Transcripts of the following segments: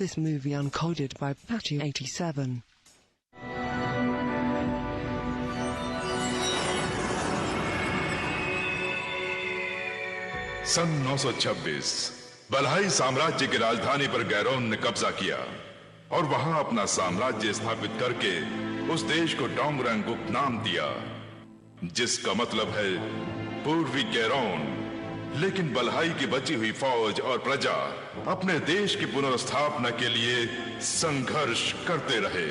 this movie uncoded by Patchy87. सन 926 बलहाई साम्राज्य की राजधानी पर गैरोन ने कब्जा किया और वहां अपना साम्राज्य स्थापित करके उस देश को डोंगरांगुक नाम दिया, जिसका मतलब है पूर्वी गैरोन। लेकिन बलहाई की बची हुई फौज और प्रजा अपने देश की पुनर्स्थापना के लिए संघर्ष करते रहे।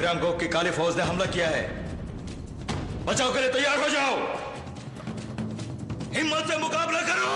डोंगरांगुक की काली फौज ने हमला किया है। बचाव के लिए तैयार हो जाओ, हिम्मत से मुकाबला करो।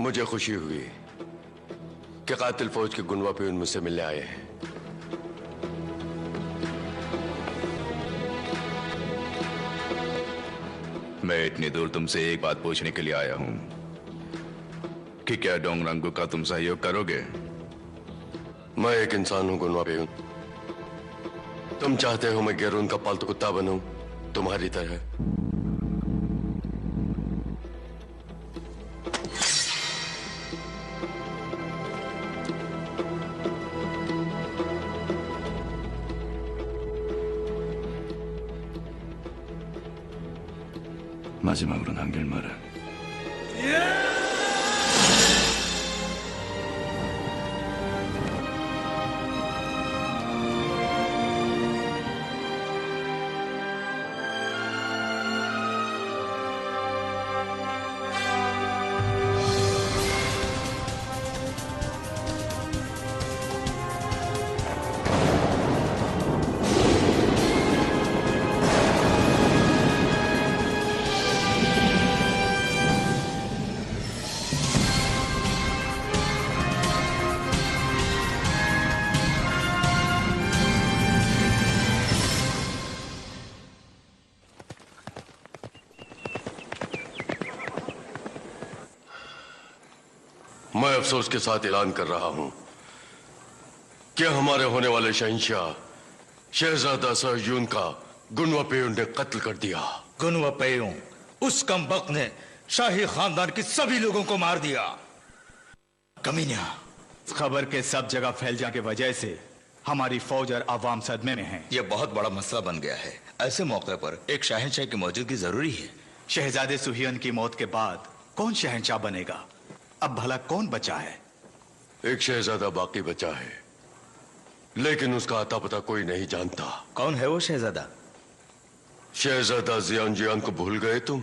मुझे खुशी हुई कि कातिल फौज के गुनवा पे मुझसे मिलने आए हैं। मैं इतनी दूर तुमसे एक बात पूछने के लिए आया हूं कि क्या डोंगरांगुक का तुम सहयोग करोगे? मैं एक इंसान हूं गुनवा पे। तुम चाहते हो मैं गैरोन का पालतू कुत्ता बनूं तुम्हारी तरह? 마지막으로 남길 말은 मैं अफसोस के साथ ऐलान कर रहा हूं कि हमारे होने वाले शहंशाह शहजादा सहजून का गुनवापेयुन ने कत्ल कर दिया। गुनवापेयुन, उस कमबख्त ने शाही खानदान के सभी लोगों को मार दिया। कमीना, खबर के सब जगह फैल जाने की वजह से हमारी फौज और आवाम सदमे में है। यह बहुत बड़ा मसला बन गया है। ऐसे मौके पर एक शहंशाह की मौजूदगी जरूरी है। शहजादे सुहियन की मौत के बाद कौन शहंशाह बनेगा? अब भला कौन बचा है? एक शहजादा बाकी बचा है, लेकिन उसका आता पता कोई नहीं जानता। कौन है वो शहजादा? शहजादा जियान जियान को भूल गए तुम?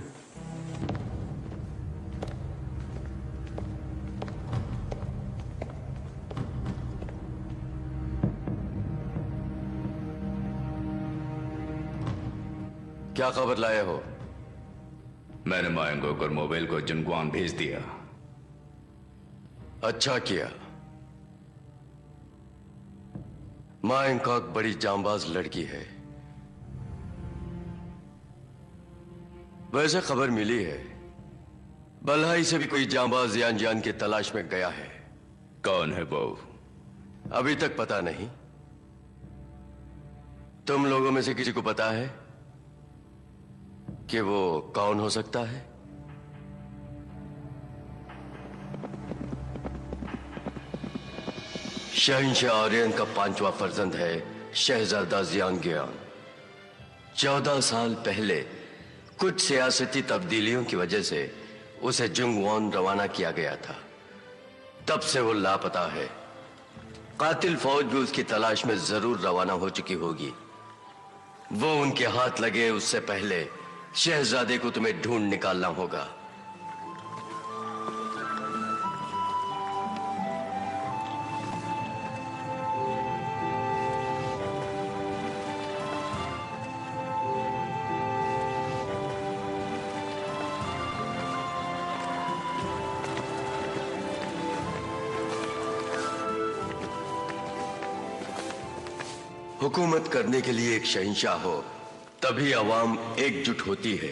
क्या खबर लाए हो? मैंने मायंगोक और मोबाइल को जुनग्वान भेज दिया। अच्छा किया। मायंगोक बड़ी जांबाज लड़की है। वैसे खबर मिली है बल्हाई से भी कोई जांबाज जियान जियान की तलाश में गया है। कौन है वो? अभी तक पता नहीं। तुम लोगों में से किसी को पता है कि वो कौन हो सकता है? शहंशाह आर्यन का 5वां फर्जंद है शहजादा जियान जियान। 14 साल पहले कुछ सियासती तब्दीलियों की वजह से उसे जुंगवान रवाना किया गया था। तब से वो लापता है। कातिल फौज भी उसकी तलाश में जरूर रवाना हो चुकी होगी। वो उनके हाथ लगे उससे पहले शहजादे को तुम्हें ढूंढ निकालना होगा। हुकूमत करने के लिए एक शहंशाह हो, तभी अवाम एकजुट होती है।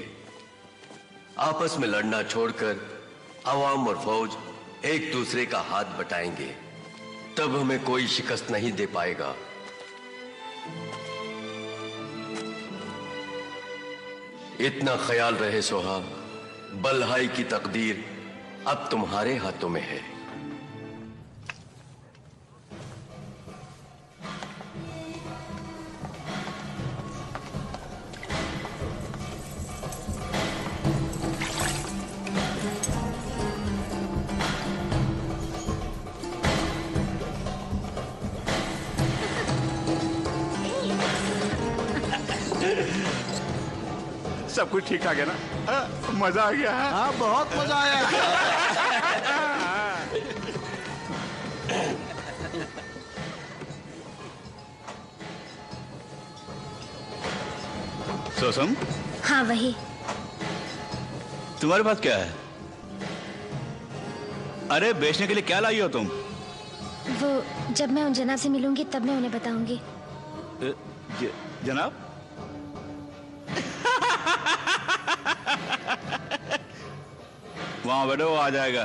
आपस में लड़ना छोड़कर अवाम और फौज एक दूसरे का हाथ बटाएंगे, तब हमें कोई शिकस्त नहीं दे पाएगा। इतना ख्याल रहे सोहा, बल्हाई की तकदीर अब तुम्हारे हाथों में है। सब कुछ ठीक ठाक है ना? मजा आ गया है? हाँ, बहुत मजा आया। सोसम, हाँ वही। तुम्हारे पास क्या है? अरे बेचने के लिए क्या लाई हो तुम? वो जब मैं उन जनाब से मिलूंगी तब मैं उन्हें बताऊंगी। जनाब? वहां बैठो, वो आ जाएगा।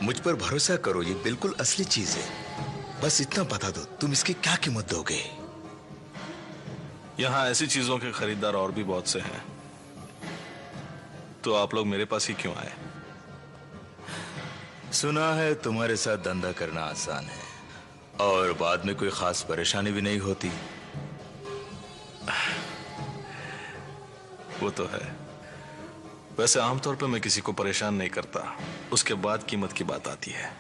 मुझ पर भरोसा करो, ये बिल्कुल असली चीज है। बस इतना बता दो, तुम इसकी क्या कीमत दोगे? यहाँ ऐसी चीजों के खरीदार और भी बहुत से हैं, तो आप लोग मेरे पास ही क्यों आए? सुना है तुम्हारे साथ धंधा करना आसान है और बाद में कोई खास परेशानी भी नहीं होती। वो तो है। वैसे आमतौर पे मैं किसी को परेशान नहीं करता, उसके बाद कीमत की बात आती है।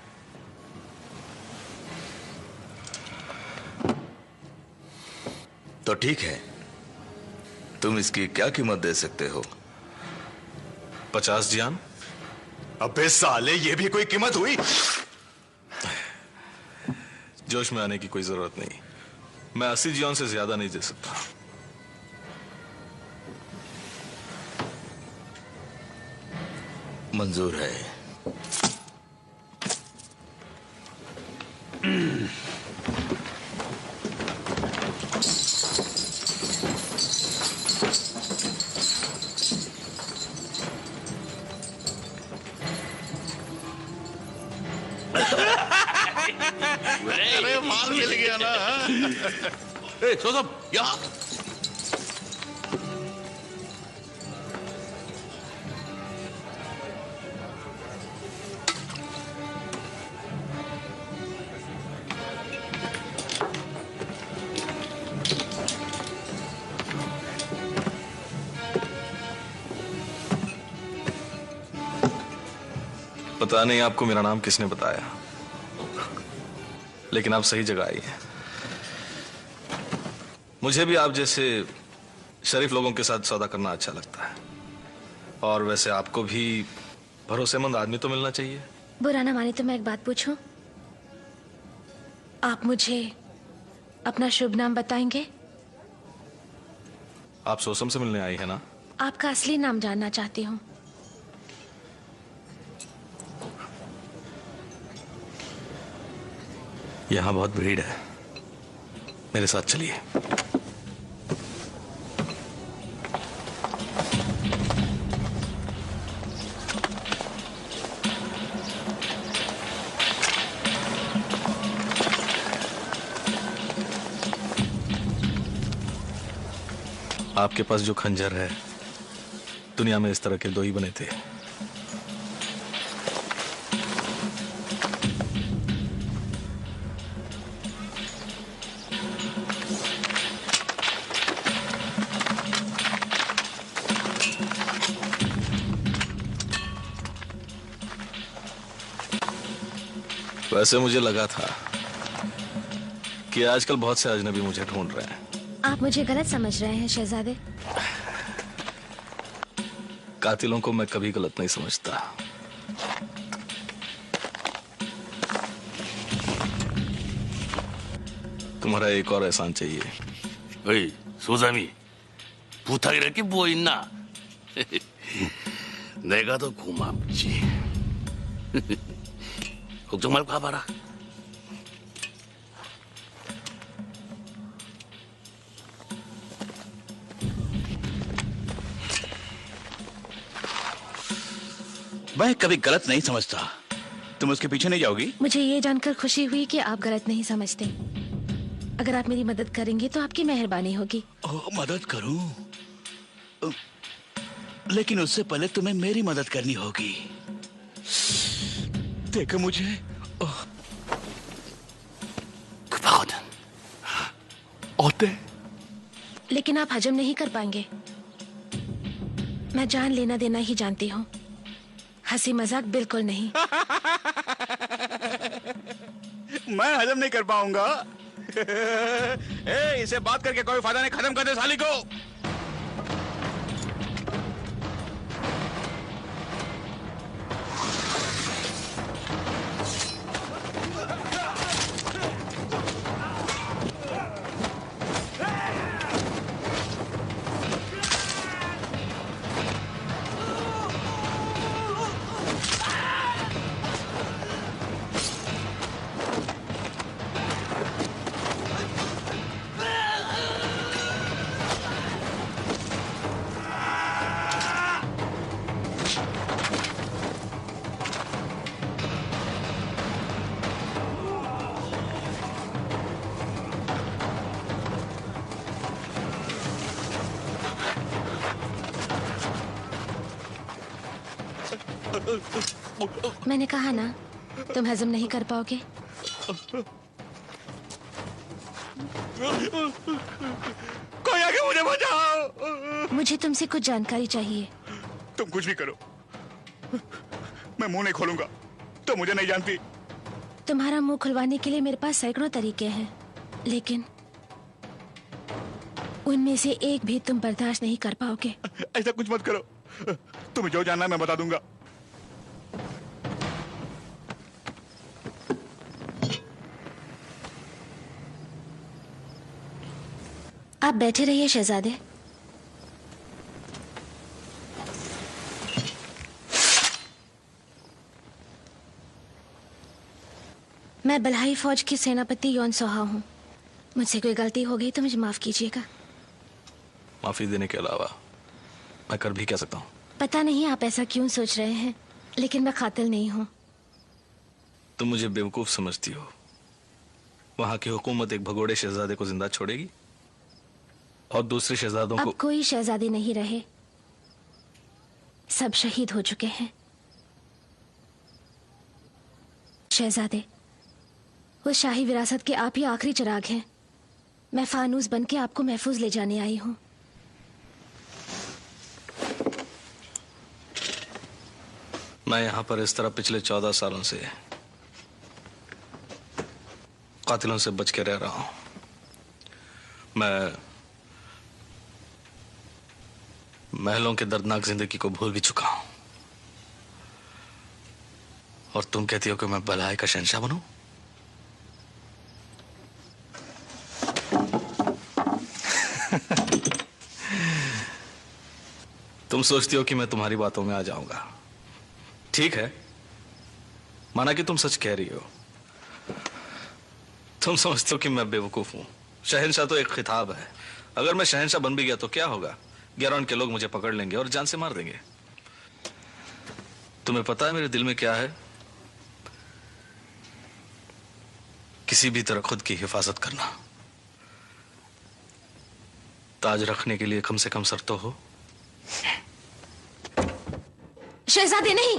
तो ठीक है, तुम इसकी क्या कीमत दे सकते हो? 50 जियान। अबे साले, ये भी कोई कीमत हुई? जोश में आने की कोई जरूरत नहीं। मैं 80 जियान से ज्यादा नहीं दे सकता। मंजूर है। अरे माल मिल गया ना। ए, जोसेफ, यहाँ। पता नहीं आपको मेरा नाम किसने बताया, लेकिन आप सही जगह आई हैं। मुझे भी आप जैसे शरीफ लोगों के साथ सौदा करना अच्छा लगता है, और वैसे आपको भी भरोसेमंद आदमी तो मिलना चाहिए। बुरा ना माने तो मैं एक बात पूछूं? आप मुझे अपना शुभ नाम बताएंगे? आप सोसम से मिलने आई है ना? आपका असली नाम जानना चाहती हूँ। यहां बहुत भीड़ है, मेरे साथ चलिए। आपके पास जो खंजर है, दुनिया में इस तरह के 2 ही बने थे। वैसे मुझे लगा था कि आजकल बहुत से अजनबी मुझे ढूंढ रहे हैं। आप मुझे गलत समझ रहे हैं शहजादे। कातिलों को मैं कभी गलत नहीं समझता। तुम्हारा एक और एहसान चाहिए। 어이, 소삼이, 부탁이랄 게 뭐 있나? 내가 더 고맙지. 걱정 말고 가봐라. मैं कभी गलत नहीं समझता। तुम उसके पीछे नहीं जाओगी? मुझे ये जानकर खुशी हुई कि आप गलत नहीं समझते। अगर आप मेरी मदद करेंगे तो आपकी मेहरबानी होगी। मदद करूं? लेकिन उससे पहले तुम्हें मेरी मदद करनी होगी। देखो मुझे। 급하거든. 어때? लेकिन आप हजम नहीं कर पाएंगे। मैं जान लेना देना ही जानती हूँ, हंसी मजाक बिल्कुल नहीं। मैं हजम नहीं कर पाऊंगा। ए, इसे बात करके कोई फायदा नहीं, खत्म कर दे साली को। मैंने कहा ना, तुम हजम नहीं कर पाओगे। कोई आके मुझे बचाओ। मुझे तुमसे कुछ जानकारी चाहिए। तुम कुछ भी करो, मैं मुंह नहीं खोलूंगा। तो मुझे नहीं जानती। तुम्हारा मुंह खुलवाने के लिए मेरे पास सैकड़ों तरीके हैं, लेकिन उनमें से एक भी तुम बर्दाश्त नहीं कर पाओगे। ऐसा कुछ मत करो। तुम्हें जो जानना है मैं बता दूंगा। आप बैठे रहिए शहजादे। मैं बल्हाई फौज की सेनापति यौन सोहा हूँ। मुझसे कोई गलती हो गई तो मुझे माफ कीजिएगा। माफी देने के अलावा मैं कर भी क्या सकता हूँ? पता नहीं आप ऐसा क्यों सोच रहे हैं, लेकिन मैं कातिल नहीं हूँ। तुम मुझे बेवकूफ समझती हो। वहां की हुकूमत एक भगोड़े शहजादे को जिंदा छोड़ेगी और दूसरे शहजादों को। अब कोई शहजादे नहीं रहे, सब शहीद हो चुके हैं। शहजादे, उस शाही विरासत के आप ही आखिरी चिराग हैं। मैं फानूस बनके आपको महफूज ले जाने आई हूँ। मैं यहां पर इस तरह पिछले 14 सालों से कातिलों से बच के रह रहा हूं। मैं महलों के दर्दनाक जिंदगी को भूल भी चुका हूं। और तुम कहती हो कि मैं बल्हाई का शहंशाह बनूं? तुम सोचती हो कि मैं तुम्हारी बातों में आ जाऊंगा। ठीक है, माना कि तुम सच कह रही हो। तुम समझते हो कि मैं बेवकूफ हूं। शहंशाह तो एक खिताब है। अगर मैं शहंशाह बन भी गया तो क्या होगा? गैरान के लोग मुझे पकड़ लेंगे और जान से मार देंगे। तुम्हें पता है मेरे दिल में क्या है? किसी भी तरह खुद की हिफाजत करना। ताज रखने के लिए कम से कम सर तो हो। शहजादे नहीं।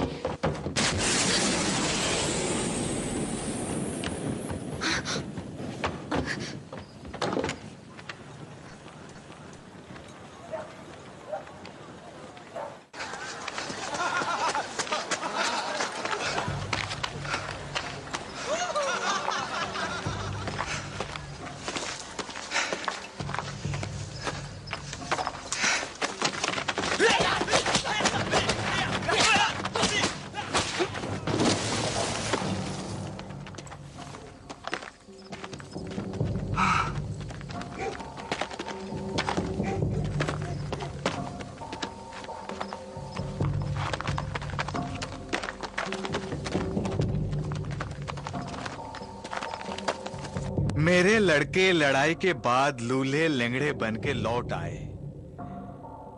मेरे लड़के लड़ाई के बाद लूल्हे लेंगड़े बन के लौट आए।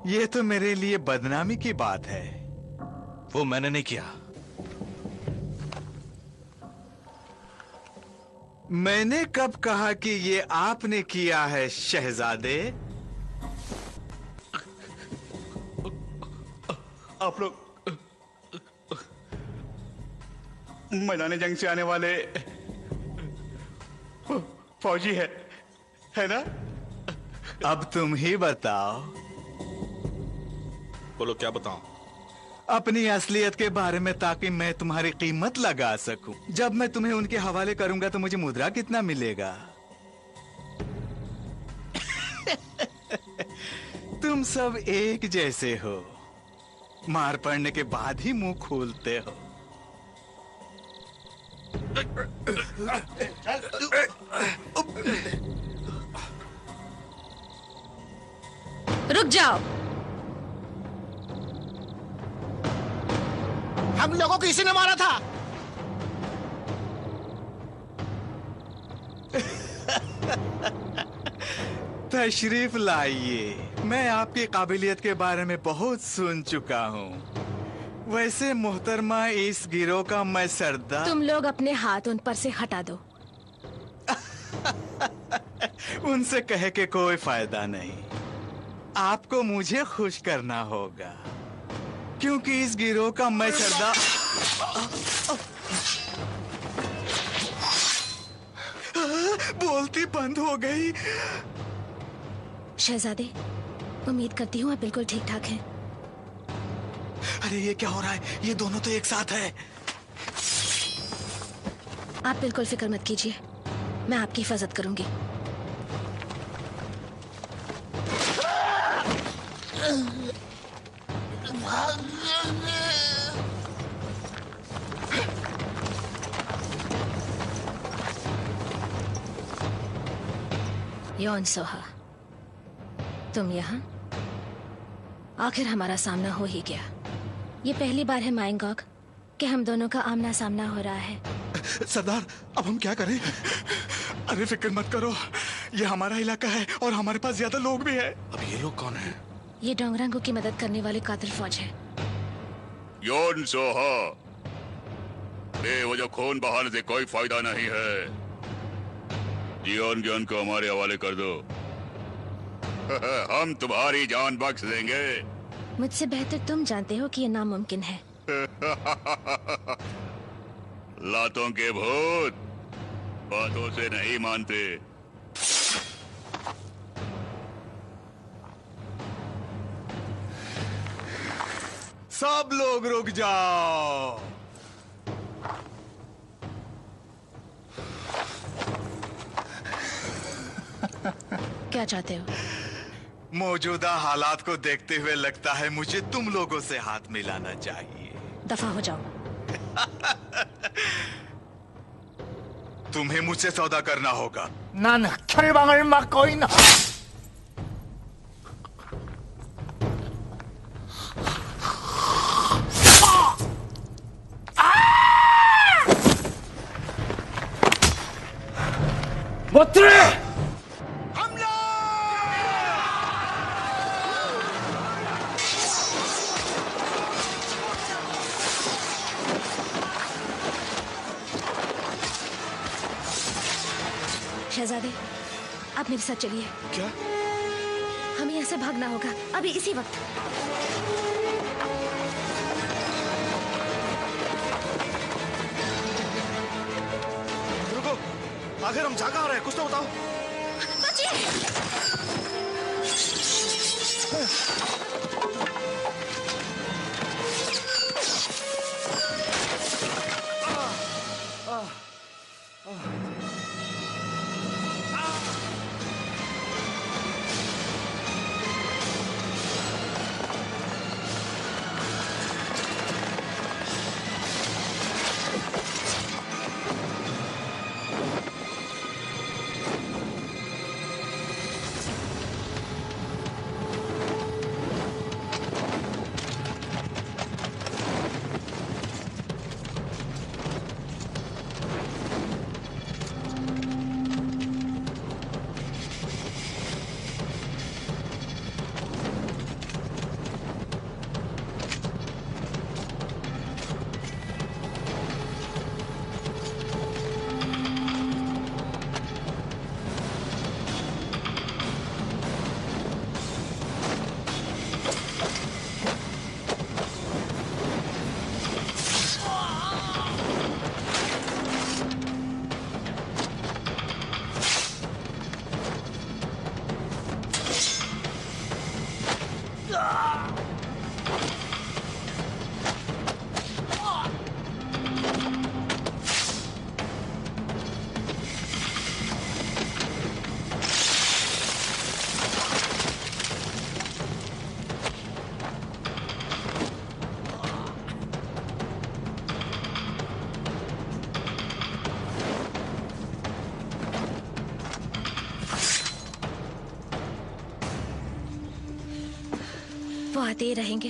ये तो मेरे लिए बदनामी की बात है। वो मैंने नहीं किया। मैंने कब कहा कि ये आपने किया है शहजादे? आप लोग मैदान जंग से आने वाले फौजी है ना? अब तुम ही बताओ। बोलो, क्या बताऊं? अपनी असलियत के बारे में, ताकि मैं तुम्हारी कीमत लगा सकूं। जब मैं तुम्हें उनके हवाले करूंगा तो मुझे मुद्रा कितना मिलेगा? तुम सब एक जैसे हो। मार पड़ने के बाद ही मुंह खोलते हो। रुक जाओ। हम लोगों को किसी ने मारा था। तशरीफ लाइए। मैं आपकी काबिलियत के बारे में बहुत सुन चुका हूँ। वैसे मोहतरमा, इस गिरोह का मैं सरदार। तुम लोग अपने हाथ उन पर से हटा दो। उनसे कहे के कोई फायदा नहीं। आपको मुझे खुश करना होगा, क्योंकि इस गिरोह का मैं सरदार। बोलती बंद हो गई। शहजादे, उम्मीद करती हूँ आप बिल्कुल ठीक ठाक हैं। अरे ये क्या हो रहा है? ये दोनों तो एक साथ है। आप बिल्कुल फिक्र मत कीजिए, मैं आपकी हिफाजत करूंगी। यौन सोहा, तुम यहाँ? आखिर हमारा सामना हो ही गया। ये पहली बार है माइंगॉक कि हम दोनों का आमना सामना हो रहा है। सरदार, अब हम क्या करें? अरे फिक्र मत करो, ये हमारा इलाका है और हमारे पास ज्यादा लोग भी है। अब ये लोग कौन हैं? ये डोंगरांगो की मदद करने वाले कातिल फौज है। योन सोहा, बेवजह खून बहाने से कोई फायदा नहीं है। जियोन ज्ञान को हमारे हवाले कर दो। हम तुम्हारी जान बख्श देंगे। मुझसे बेहतर तुम जानते हो कि ये नामुमकिन है। लातों के भूत बातों से नहीं मानते। सब लोग रुक जाओ। क्या चाहते हो? मौजूदा हालात को देखते हुए लगता है मुझे तुम लोगों से हाथ मिलाना चाहिए। दफा हो जाओ। तुम्हें मुझसे सौदा करना होगा। 난 혈방을 막고 있나? 못 들어! शहजादे, आप मेरे साथ चलिए। क्या? हमें यहाँ से भागना होगा, अभी इसी वक्त। रुको, आखिर हम जा कहाँ रहे हैं? कुछ तो बताओ। वो आते ही रहेंगे,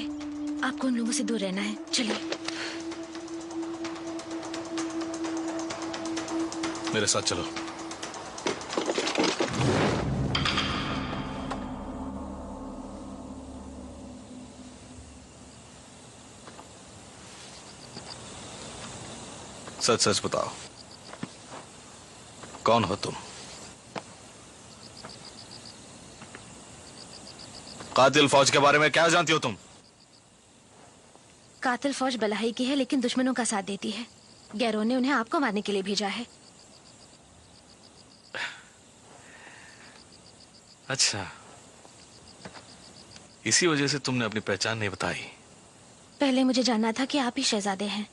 आपको उन लोगों से दूर रहना है। चलिए। मेरे साथ चलो। सच सच बताओ, कौन हो तुम? कातिल फौज के बारे में क्या जानती हो तुम? कातिल फौज बलहाई की है, लेकिन दुश्मनों का साथ देती है। गैरों ने उन्हें आपको मारने के लिए भेजा है। अच्छा, इसी वजह से तुमने अपनी पहचान नहीं बताई। पहले मुझे जानना था कि आप ही शहजादे हैं।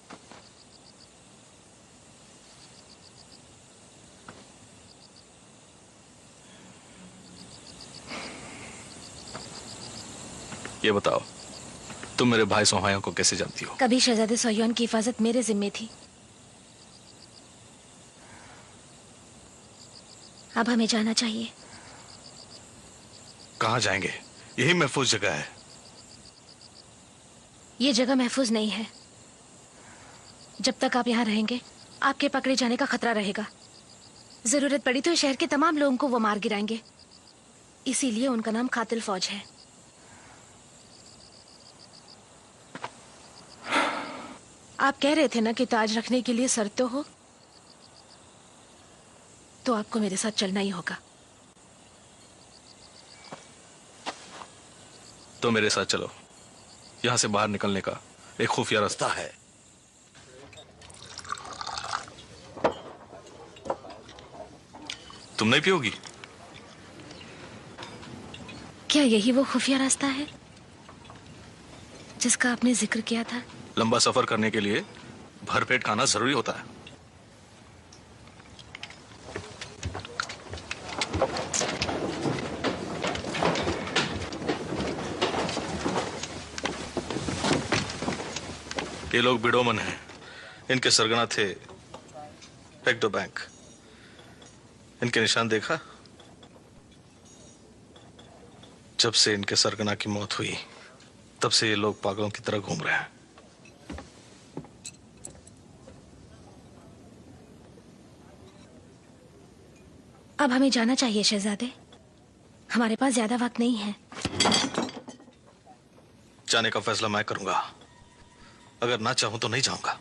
ये बताओ, तुम मेरे भाई सोहायों को कैसे जानती हो? कभी शहजादे सोह्योन की हिफाजत मेरे जिम्मे थी। अब हमें जाना चाहिए। कहाँ जाएंगे? यही महफूज जगह है। ये जगह महफूज नहीं है। जब तक आप यहाँ रहेंगे आपके पकड़े जाने का खतरा रहेगा। जरूरत पड़ी तो शहर के तमाम लोगों को वो मार गिराएंगे। इसीलिए उनका नाम कातिल फौज है। आप कह रहे थे ना कि ताज रखने के लिए शर्त तो हो, तो आपको मेरे साथ चलना ही होगा। तो मेरे साथ चलो। यहां से बाहर निकलने का एक खुफिया रास्ता है। तुम नहीं पियोगी? क्या यही वो खुफिया रास्ता है जिसका आपने जिक्र किया था? लंबा सफर करने के लिए भरपेट खाना जरूरी होता है। ये लोग बिडोमन हैं। इनके सरगना थे पेक्डो बैंक। इनके निशान देखा? जब से इनके सरगना की मौत हुई तब से ये लोग पागलों की तरह घूम रहे हैं। अब हमें जाना चाहिए शहजादे। हमारे पास ज्यादा वक्त नहीं है। जाने का फैसला मैं करूंगा। अगर ना चाहूं तो नहीं जाऊंगा।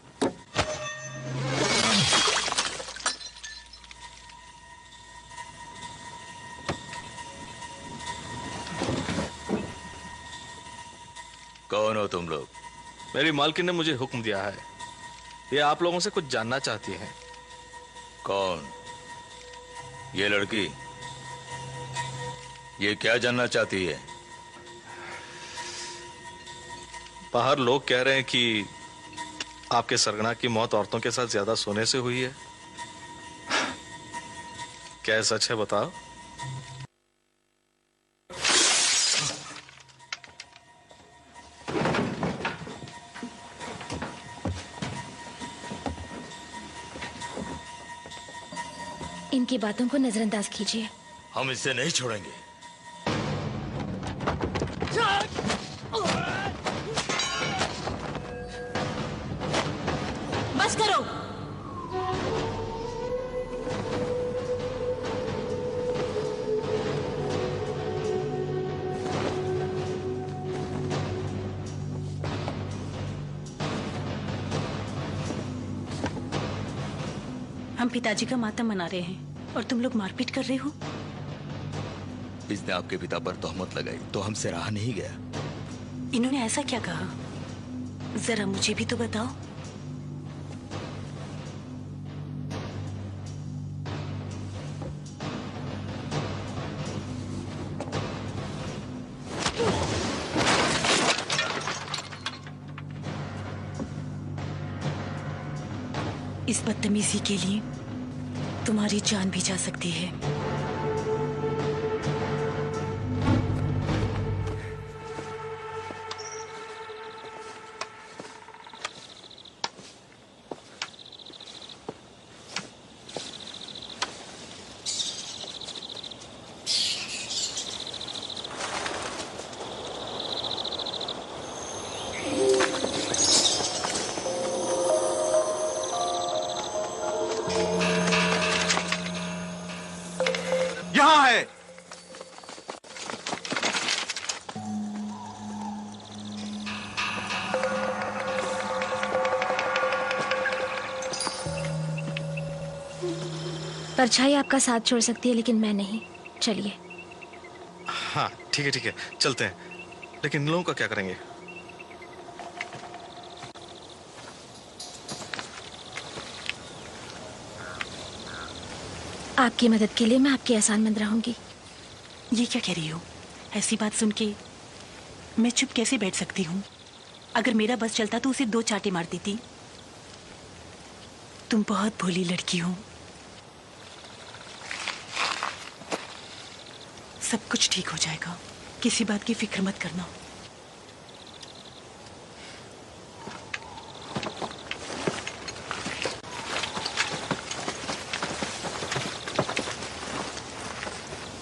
कौन हो तुम लोग? मेरी मालकिन ने मुझे हुक्म दिया है। ये आप लोगों से कुछ जानना चाहती है। कौन? ये लड़की? ये क्या जानना चाहती है? बाहर लोग कह रहे हैं कि आपके सरगना की मौत औरतों के साथ ज्यादा सोने से हुई है। क्या सच है बताओ? इनकी बातों को नजरअंदाज कीजिए। हम इसे नहीं छोड़ेंगे। बस करो। हम पिताजी का मातम मना रहे हैं और तुम लोग मारपीट कर रहे हो। इसने आपके पिता पर तोहमत लगाई तो हमसे रहा नहीं गया। इन्होंने ऐसा क्या कहा? जरा मुझे भी तो बताओ। इस बदतमीजी के लिए तुम्हारी जान भी जा सकती है। यहाँ है। परछाई आपका साथ छोड़ सकती है लेकिन मैं नहीं। चलिए। हाँ ठीक है चलते हैं। लेकिन इन लोगों का क्या करेंगे? आपकी मदद के लिए मैं आपकी एहसानमंद रहूंगी। ये क्या कह रही हो? ऐसी बात सुन के मैं चुप कैसे बैठ सकती हूँ? अगर मेरा बस चलता तो उसे 2 चांटे मार देती। तुम बहुत भोली लड़की हो। सब कुछ ठीक हो जाएगा। किसी बात की फिक्र मत करना।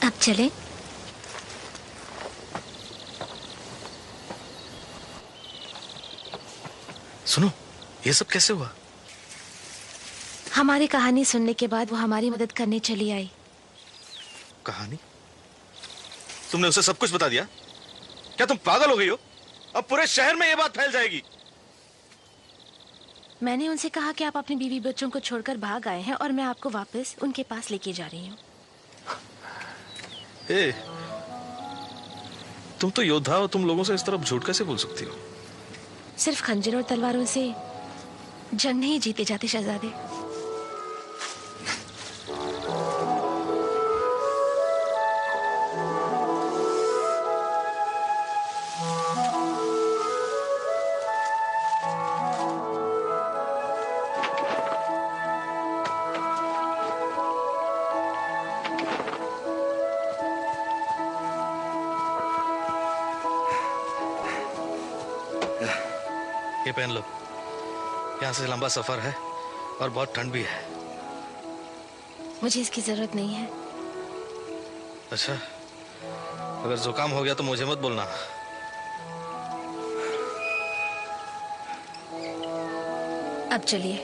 अब चलें? सुनो, ये सब कैसे हुआ? हमारी कहानी सुनने के बाद वो हमारी मदद करने चली आई। कहानी? तुमने उसे सब कुछ बता दिया? क्या तुम पागल हो गई हो? अब पूरे शहर में ये बात फैल जाएगी। मैंने उनसे कहा कि आप अपनी बीवी बच्चों को छोड़कर भाग आए हैं और मैं आपको वापस उनके पास लेके जा रही हूँ। ए, तुम तो योद्धा हो, तुम लोगों से इस तरफ झूठ कैसे बोल सकती हो? सिर्फ खंजर और तलवारों से जंग नहीं जीते जाते शहजादे। ये पहन लो, यहाँ से लंबा सफर है और बहुत ठंड भी है। मुझे इसकी जरूरत नहीं है। अच्छा, अगर जुकाम हो गया तो मुझे मत बोलना। अब चलिए।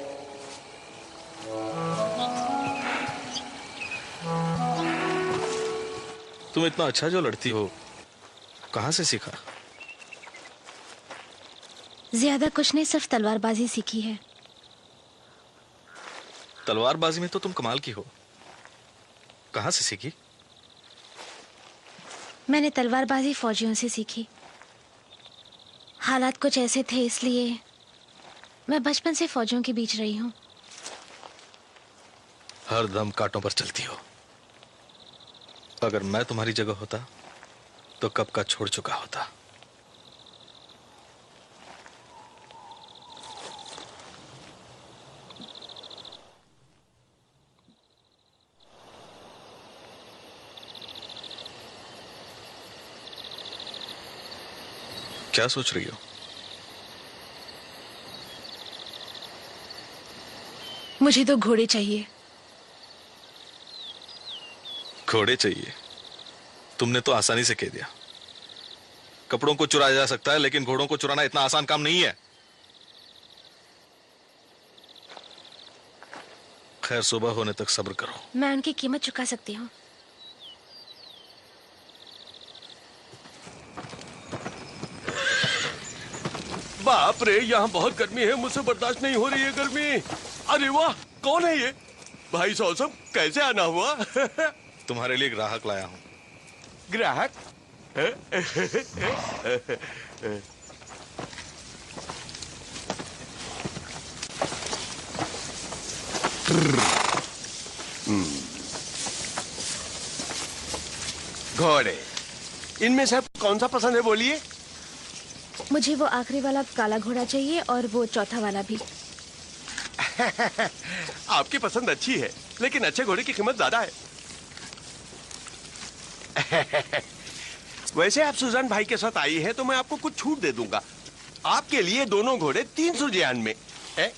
तुम इतना अच्छा जो लड़ती हो, कहाँ से सीखा? ज्यादा कुछ नहीं, सिर्फ तलवारबाजी सीखी है। तलवारबाजी में तो तुम कमाल की हो। कहाँ से सीखी? मैंने तलवारबाजी फौजियों से सीखी। हालात कुछ ऐसे थे, इसलिए मैं बचपन से फौजियों के बीच रही हूँ। हर दम कांटों पर चलती हो। अगर मैं तुम्हारी जगह होता तो कब का छोड़ चुका होता। क्या सोच रही हो? मुझे तो घोड़े चाहिए। घोड़े चाहिए? तुमने तो आसानी से कह दिया। कपड़ों को चुराया जा सकता है, लेकिन घोड़ों को चुराना इतना आसान काम नहीं है। खैर, सुबह होने तक सब्र करो। मैं उनकी कीमत चुका सकती हूँ। बाप रे, यहाँ बहुत गर्मी है, मुझसे बर्दाश्त नहीं हो रही है गर्मी। अरे वाह, कौन है ये? भाई सौसम, कैसे आना हुआ? तुम्हारे लिए ग्राहक लाया हूँ। ग्राहक? घोड़े, इनमें से कौन सा पसंद है बोलिए? मुझे वो आखिरी वाला काला घोड़ा चाहिए और वो चौथा वाला भी। आपकी पसंद अच्छी है, लेकिन अच्छे घोड़े की कीमत ज्यादा है। वैसे आप सुजान भाई के साथ आई है तो मैं आपको कुछ छूट दे दूंगा। आपके लिए दोनों घोड़े 300 जियान में है।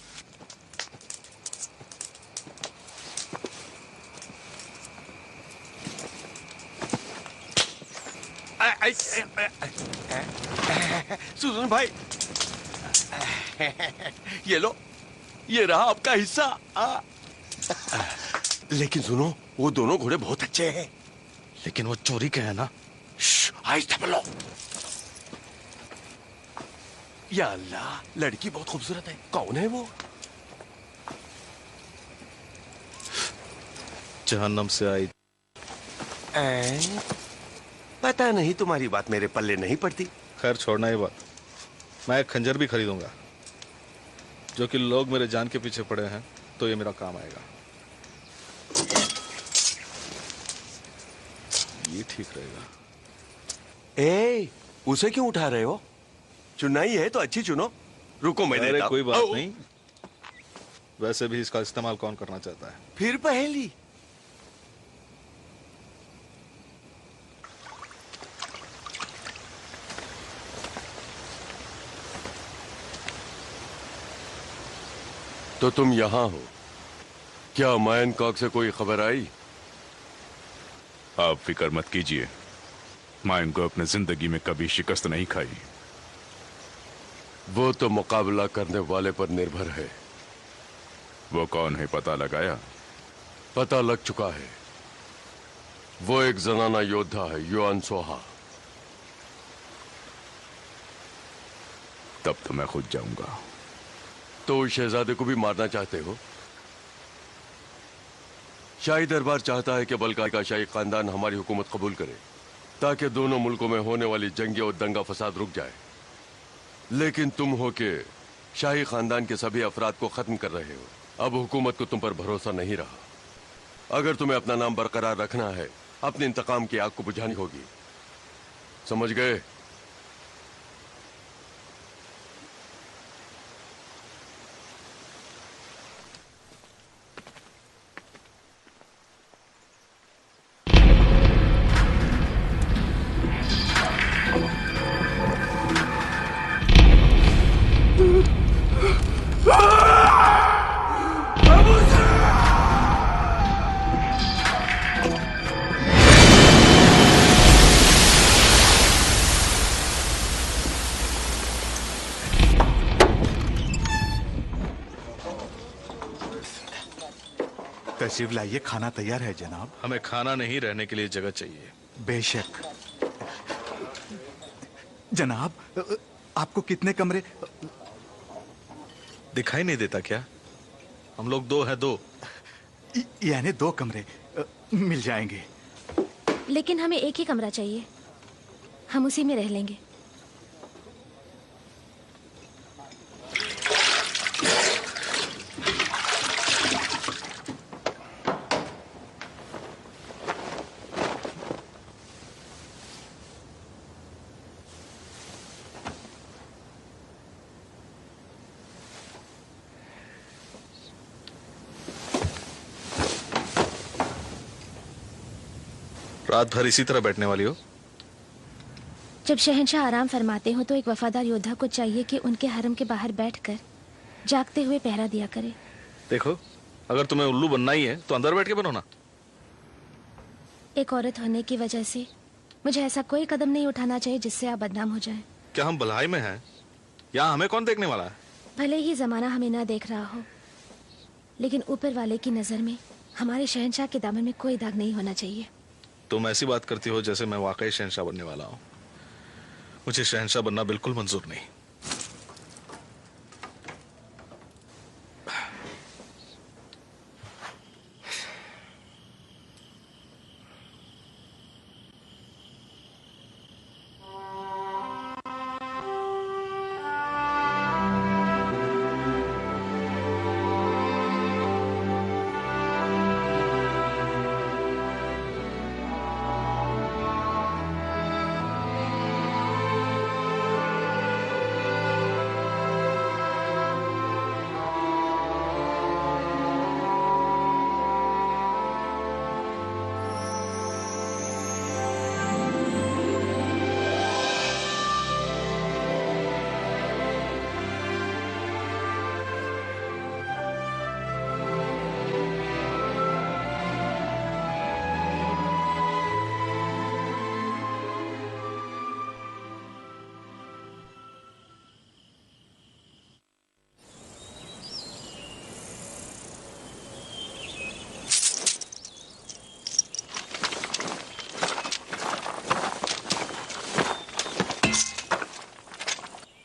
सुजान भाई, ये लो, ये रहा आपका हिस्सा। लेकिन सुनो, वो दोनों घोड़े बहुत अच्छे हैं। लेकिन वो चोरी के हैं ना। आहिस्ता बोलो। या अल्लाह, लड़की बहुत खूबसूरत है। कौन है वो? जहन्नम से आई। पता नहीं, तुम्हारी बात मेरे पल्ले नहीं पड़ती। खैर, छोड़ना ये बात। मैं एक खंजर भी खरीदूंगा, जो कि लोग मेरे जान के पीछे पड़े हैं, तो ये मेरा काम आएगा। ये ठीक रहेगा। उसे क्यों उठा रहे हो? चुनना ही है तो अच्छी चुनो। रुको, मैं देता हूं। कोई बात नहीं। वैसे भी इसका इस्तेमाल कौन करना चाहता है? फिर पहेली। तो तुम यहाँ हो। क्या मायन कॉक से कोई खबर आई? आप फिक्र मत कीजिए, मायन को अपने जिंदगी में कभी शिकस्त नहीं खाई। वो तो मुकाबला करने वाले पर निर्भर है। वो कौन है पता लगाया? पता लग चुका है। वो एक जनाना योद्धा है, युआन सोहा। तब तो मैं खुद जाऊंगा। तो उस शहजादे को भी मारना चाहते हो? शाही दरबार चाहता है कि बल्का का शाही खानदान हमारी हुकूमत कबूल करे, ताकि दोनों मुल्कों में होने वाली जंगे और दंगा फसाद रुक जाए। लेकिन तुम हो के शाही खानदान के सभी अफराद को खत्म कर रहे हो। अब हुकूमत को तुम पर भरोसा नहीं रहा। अगर तुम्हें अपना नाम बरकरार रखना है, अपने इंतकाम की आग को बुझानी होगी। समझ गए? तशरीफ लाइए, खाना तैयार है जनाब। हमें खाना नहीं, रहने के लिए जगह चाहिए। बेशक जनाब। आपको कितने कमरे दिखाई नहीं देता क्या? हम लोग दो हैं, दो यानी 2 कमरे मिल जाएंगे। लेकिन हमें एक ही कमरा चाहिए, हम उसी में रह लेंगे। रात भर इसी तरह बैठने वाली हो? जब शहंशाह आराम फरमाते हो तो एक वफादार योद्धा को चाहिए कि उनके हरम के बाहर बैठकर जागते हुए पहरा दिया करे। देखो, अगर तुम्हें उल्लू बनना ही है तो अंदर बैठ के बनो ना। एक औरत होने की वजह से मुझे ऐसा कोई कदम नहीं उठाना चाहिए जिससे आप बदनाम हो जाएं। क्या हम भलाई में हैं? यहाँ हमें कौन देखने वाला है? भले ही जमाना हमें ना देख रहा हो, लेकिन ऊपर वाले की नजर में हमारे शहंशाह के दामन में कोई दाग नहीं होना चाहिए। तुम ऐसी बात करती हो जैसे मैं वाकई शहंशाह बनने वाला हूँ। मुझे शहंशाह बनना बिल्कुल मंजूर नहीं।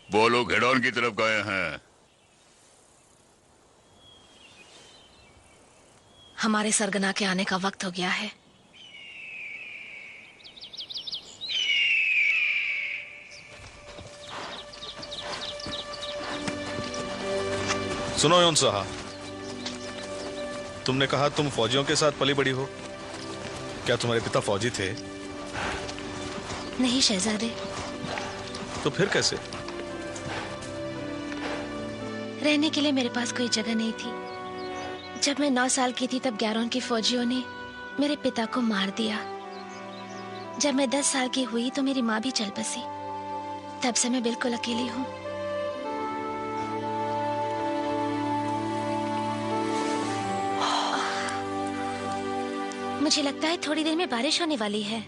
वो लोग हेडॉन की तरफ गए हैं। हमारे सरगना के आने का वक्त हो गया है। सुनो योन साहा, तुमने कहा तुम फौजियों के साथ पली बड़ी हो। क्या तुम्हारे पिता फौजी थे? नहीं शहजादे। तो फिर कैसे? रहने के लिए मेरे पास कोई जगह नहीं थी। जब मैं 9 साल की थी तब गैरोन की फौजियों ने मेरे पिता को मार दिया। जब मैं 10 साल की हुई तो मेरी माँ भी चल बसी। तब से मैं बिल्कुल अकेली हूँ। मुझे लगता है थोड़ी देर में बारिश होने वाली है।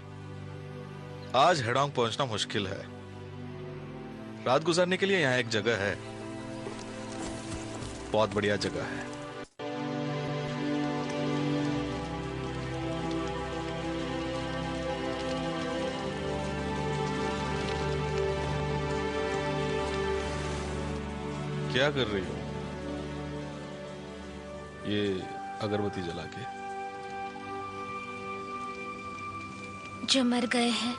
आज हेडोंग पहुंचना मुश्किल है। रात गुजारने के लिए यहाँ एक जगह है, बहुत बढ़िया जगह है। क्या कर रही हो? ये अगरबत्ती जला के। जो मर गए हैं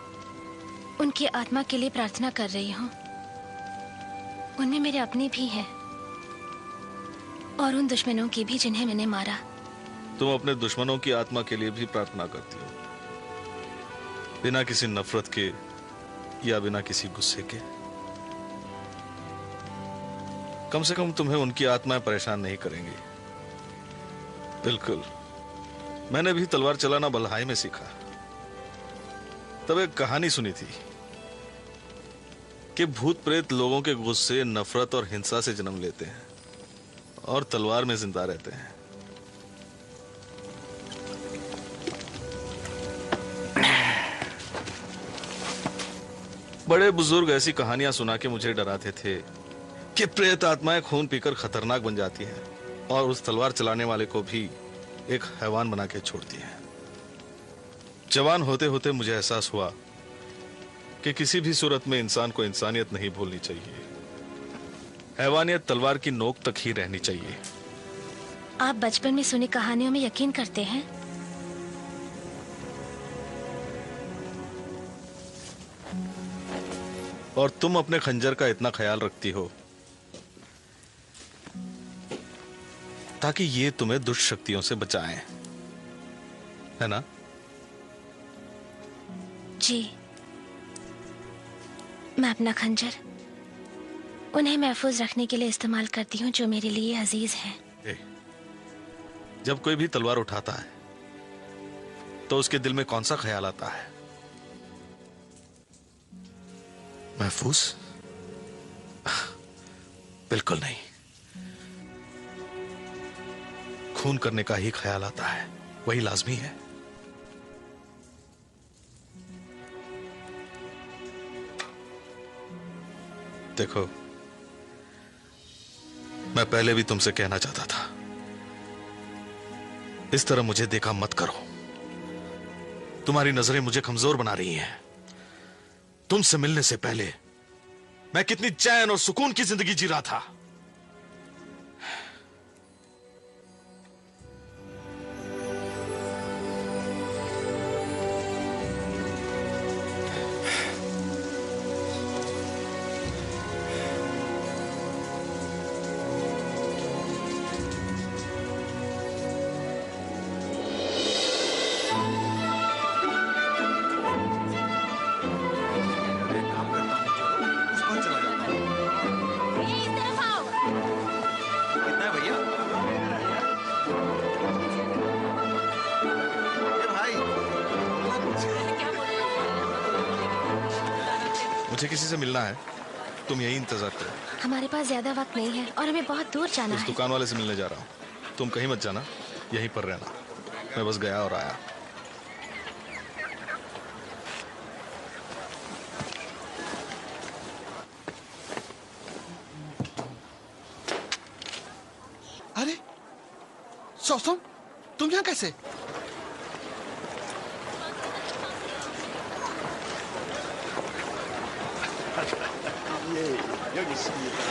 उनकी आत्मा के लिए प्रार्थना कर रही हूँ। उनमें मेरे अपने भी हैं और उन दुश्मनों की भी जिन्हें मैंने मारा। तुम अपने दुश्मनों की आत्मा के लिए भी प्रार्थना करती हो, बिना किसी नफरत के या बिना किसी गुस्से के। कम से कम तुम्हें उनकी आत्माएं परेशान नहीं करेंगी। बिल्कुल। मैंने भी तलवार चलाना बल्हाई में सीखा। तब एक कहानी सुनी थी कि भूत प्रेत लोगों के गुस्से, नफरत और हिंसा से जन्म लेते हैं और तलवार में जिंदा रहते हैं। बड़े बुजुर्ग ऐसी कहानियां सुना के मुझे डराते थे कि प्रेत आत्माएं खून पीकर खतरनाक बन जाती हैं और उस तलवार चलाने वाले को भी एक हैवान बना के छोड़ती हैं। जवान होते होते मुझे एहसास हुआ कि किसी भी सूरत में इंसान को इंसानियत नहीं भूलनी चाहिए। हैवानियत तलवार की नोक तक ही रहनी चाहिए। आप बचपन में सुनी कहानियों में यकीन करते हैं? और तुम अपने खंजर का इतना ख्याल रखती हो ताकि ये तुम्हें दुष्ट शक्तियों से बचाएं, है ना? जी, मैं अपना खंजर उन्हें महफूज रखने के लिए इस्तेमाल करती हूँ जो मेरे लिए अजीज हैं। जब कोई भी तलवार उठाता है तो उसके दिल में कौन सा ख्याल आता है? महफूज? बिल्कुल नहीं। खून करने का ही ख्याल आता है, वही लाजमी है। देखो, मैं पहले भी तुमसे कहना चाहता था, इस तरह मुझे देखा मत करो। तुम्हारी नजरें मुझे कमजोर बना रही हैं। तुमसे मिलने से पहले मैं कितनी चैन और सुकून की जिंदगी जी रहा था। मुझे किसी से मिलना है, तुम यही इंतजार करो। हमारे पास ज्यादा वक्त नहीं है और हमें बहुत दूर जाना उस है। दुकान वाले से मिलने जा रहा हूँ, तुम कहीं मत जाना, यहीं पर रहना। मैं बस गया और आया। अरे सौसम, तुम यहाँ कैसे? 여기 있습니다.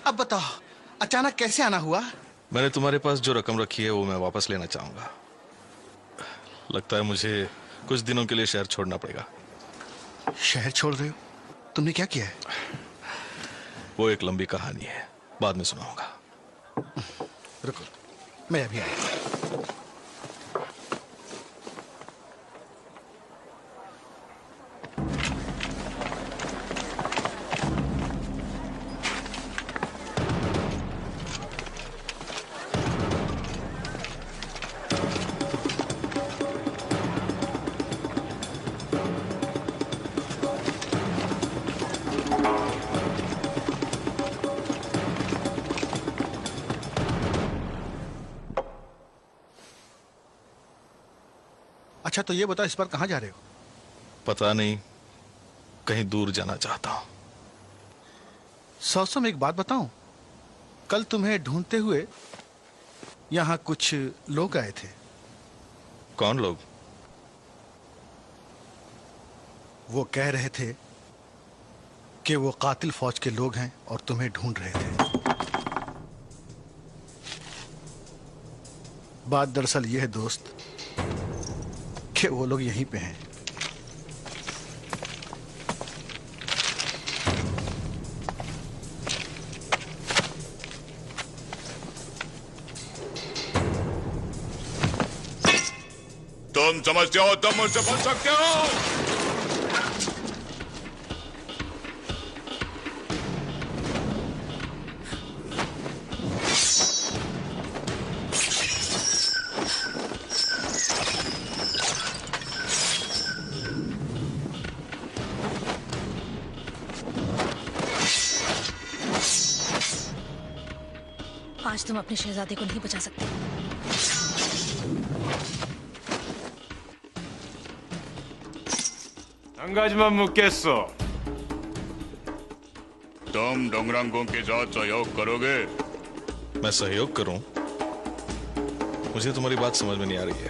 अब बताओ, अचानक कैसे आना हुआ? मैंने तुम्हारे पास जो रकम रखी है वो मैं वापस लेना चाहूंगा। लगता है मुझे कुछ दिनों के लिए शहर छोड़ना पड़ेगा। शहर छोड़ रहे हो? तुमने क्या किया है? वो एक लंबी कहानी है, बाद में सुनाऊंगा। रुको, मैं अभी आया। अच्छा तो ये बताओ, इस बार कहाँ जा रहे हो? पता नहीं, कहीं दूर जाना चाहता हूं। सौसम, एक बात बताऊं, कल तुम्हें ढूंढते हुए यहां कुछ लोग आए थे। कौन लोग? वो कह रहे थे कि वो कातिल फौज के लोग हैं और तुम्हें ढूंढ रहे थे। बात दरअसल ये है दोस्त कि वो लोग यहीं पे हैं। तुम समझते हो तुम मुझसे बच सकते हो? आज तुम अपने शहजादे को नहीं बचा सकते। तुम डोंगरांगों के साथ सहयोग करोगे? मैं सहयोग करूं? मुझे तुम्हारी बात समझ में नहीं आ रही है।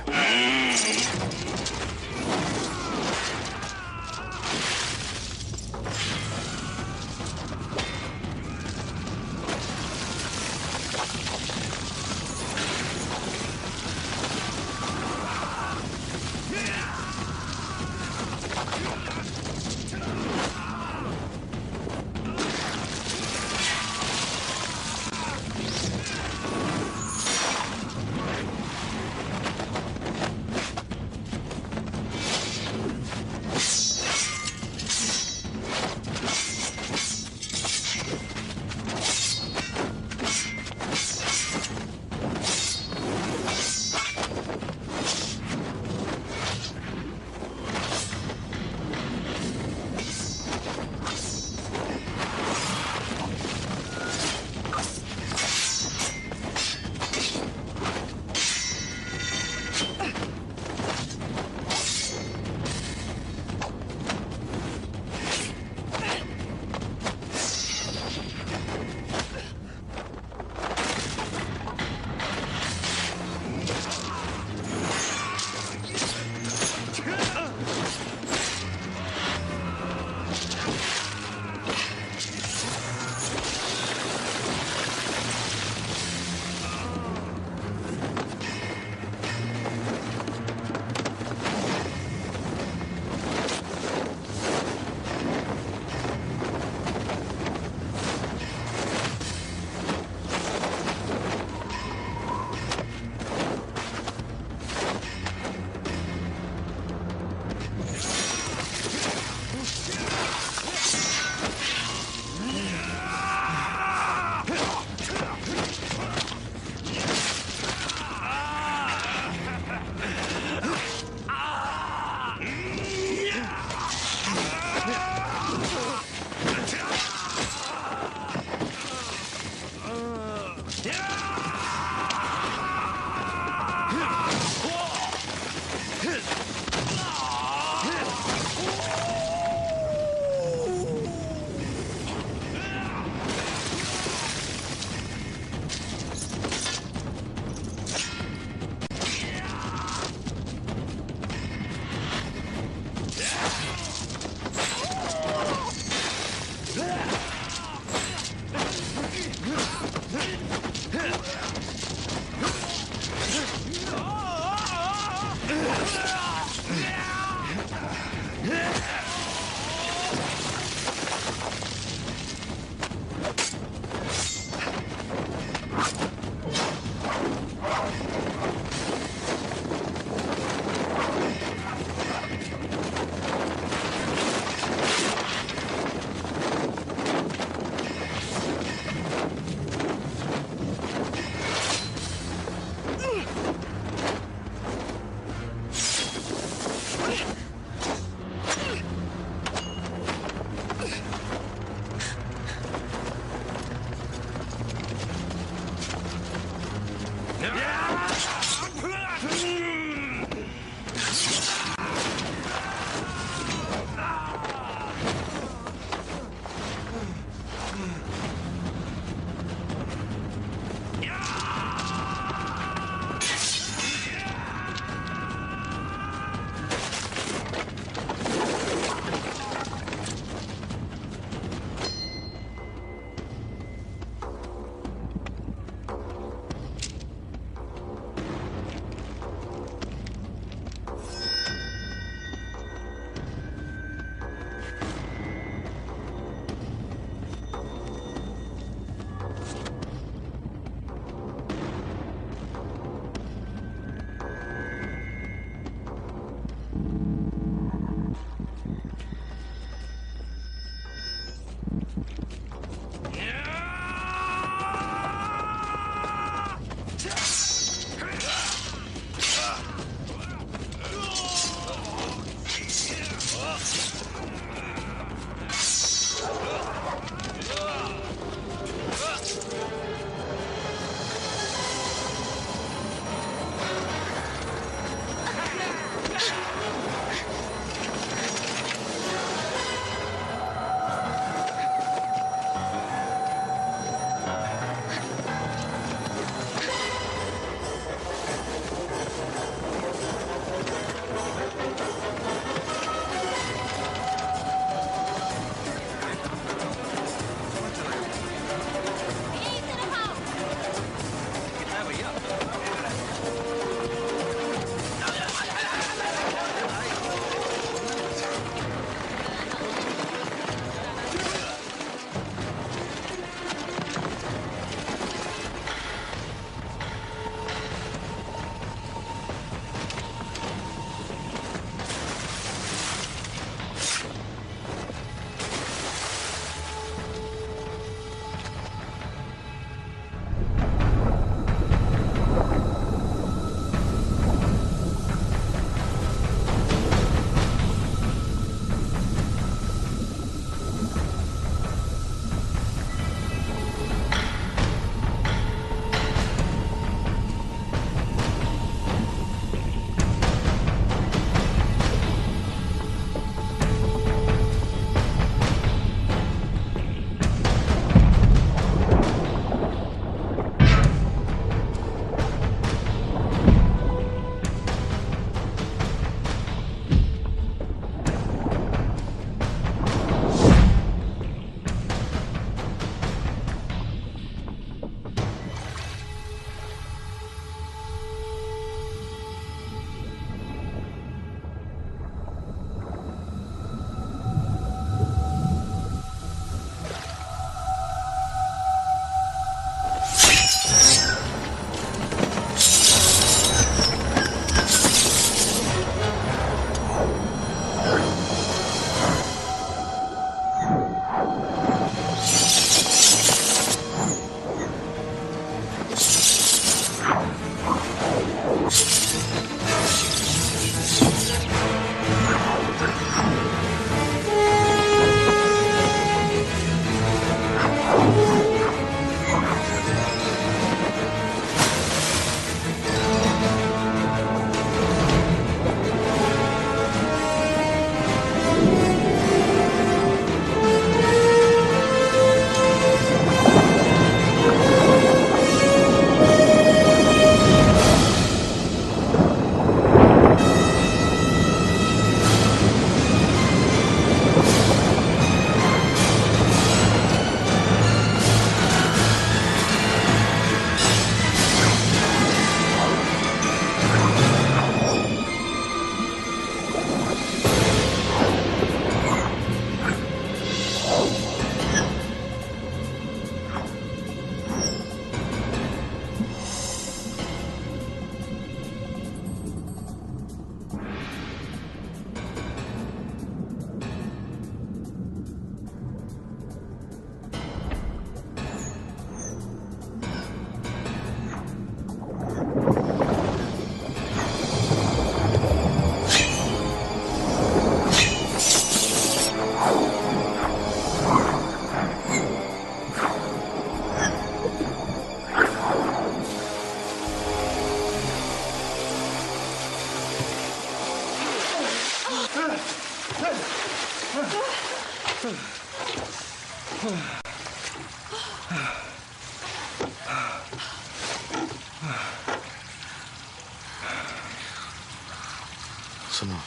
सुनो,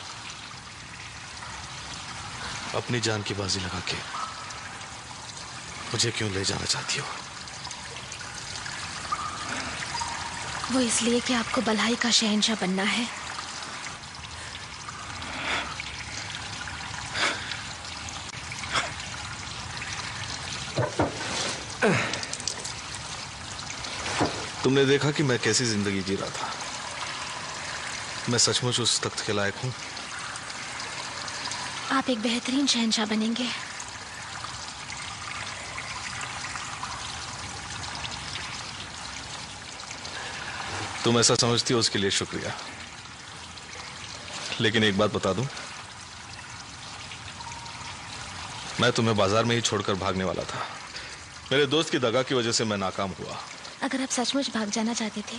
अपनी जान की बाजी लगा के मुझे क्यों ले जाना चाहती हो? वो इसलिए कि आपको बल्हाई का शहंशाह बनना है। तुमने देखा कि मैं कैसी जिंदगी जी रहा था। मैं सचमुच उस तख्त के लायक हूं। आप एक बेहतरीन शहंशाह बनेंगे। तुम ऐसा समझती हो उसके लिए शुक्रिया, लेकिन एक बात बता दूं, मैं तुम्हें बाजार में ही छोड़कर भागने वाला था। मेरे दोस्त की दगा की वजह से मैं नाकाम हुआ। अगर आप सचमुच भाग जाना चाहते थे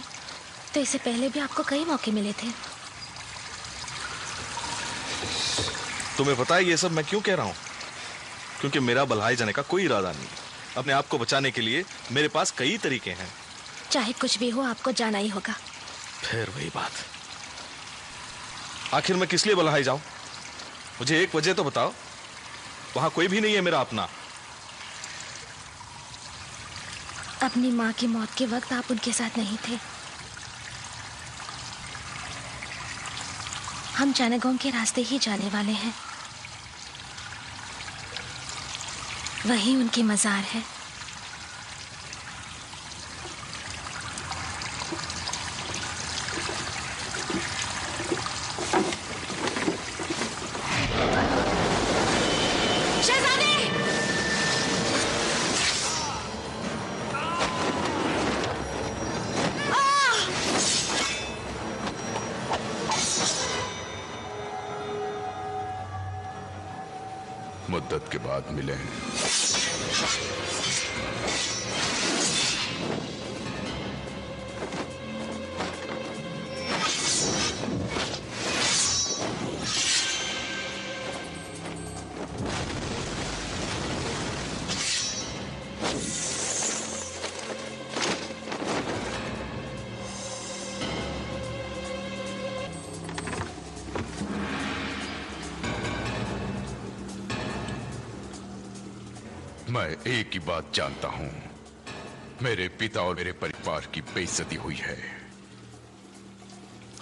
तो इससे पहले भी आपको कई मौके मिले थे। तुम्हें पता है ये सब मैं क्यों कह रहा हूं? क्योंकि मेरा बल्हाई जाने का कोई इरादा नहीं। अपने आप को बचाने के लिए मेरे पास कई तरीके हैं। चाहे कुछ भी हो, आपको जाना ही होगा। फिर वही बात, आखिर मैं किस लिए बल्हाई जाऊं? मुझे एक वजह तो बताओ। वहां कोई भी नहीं है मेरा अपना। अपनी माँ की मौत के वक्त आप उनके साथ नहीं थे। हम चानागोंग के रास्ते ही जाने वाले हैं। वहीं उनकी मजार है। मुद्दत के बाद मिले हैं। मैं एक ही बात जानता हूं, मेरे पिता और मेरे परिवार की बेइज्जती हुई है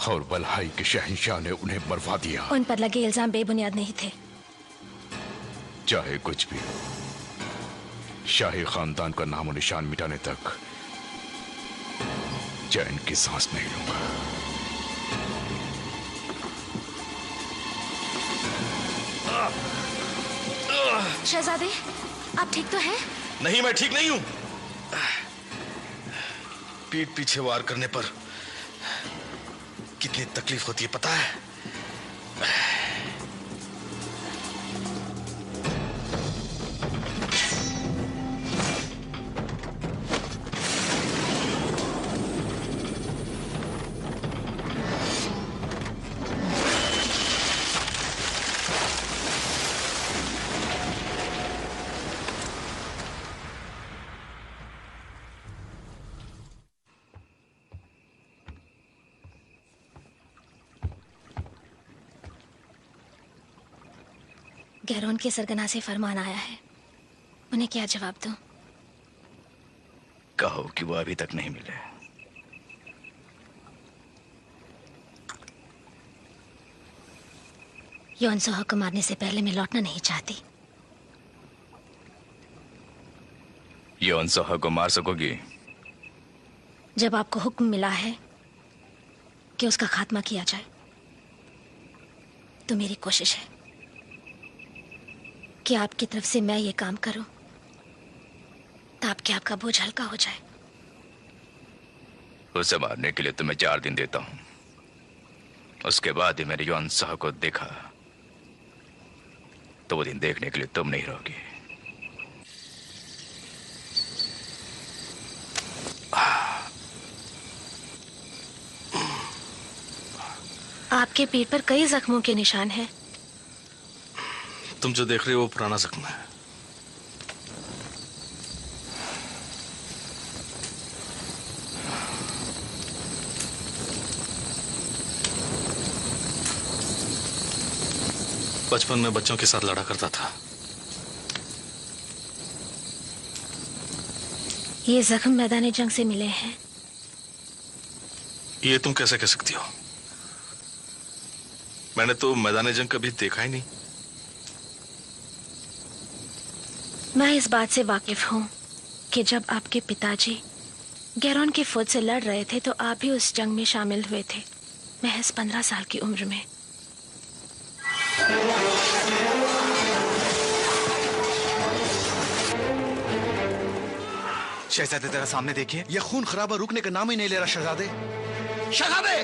और बल्हाई के शहंशाह ने उन्हें मरवा दिया। उन पर लगे इल्जाम बेबुनियाद नहीं थे। चाहे कुछ भी हो, शाही खानदान का नामो निशान मिटाने तक चैन की सांस नहीं लूंगा। शहजादे, आप ठीक तो हैं? नहीं, मैं ठीक नहीं हूं। पीठ पीछे वार करने पर कितनी तकलीफ होती है पता है? गैरोन के सरगना से फरमान आया है, उन्हें क्या जवाब दूं? कहो कि वो अभी तक नहीं मिले। योनसोह को मारने से पहले मैं लौटना नहीं चाहती। योनसोह को मार सकोगी? जब आपको हुक्म मिला है कि उसका खात्मा किया जाए, तो मेरी कोशिश है कि आपकी तरफ से मैं ये काम करूं ताकि आपका बोझ हल्का हो जाए। उसे मारने के लिए तुम्हें 4 दिन देता हूं। उसके बाद ही मैंने योनसोह को देखा तो वो दिन देखने के लिए तुम नहीं रहोगी। आपके पीठ पर कई जख्मों के निशान हैं। तुम जो देख रहे हो वो पुराना जख्म है। बचपन में बच्चों के साथ लड़ा करता था। ये जख्म मैदान जंग से मिले हैं। ये तुम कैसे कह सकती हो? मैंने तो मैदान जंग कभी देखा ही नहीं। मैं इस बात से वाकिफ हूँ कि जब आपके पिताजी गैरोन की फौज से लड़ रहे थे तो आप भी उस जंग में शामिल हुए थे, महज 15 साल की उम्र में। शहजादे तेरा सामने देखिए, ये खून खराबा रुकने का नाम ही नहीं ले रहा। शहजादे, शहजादे!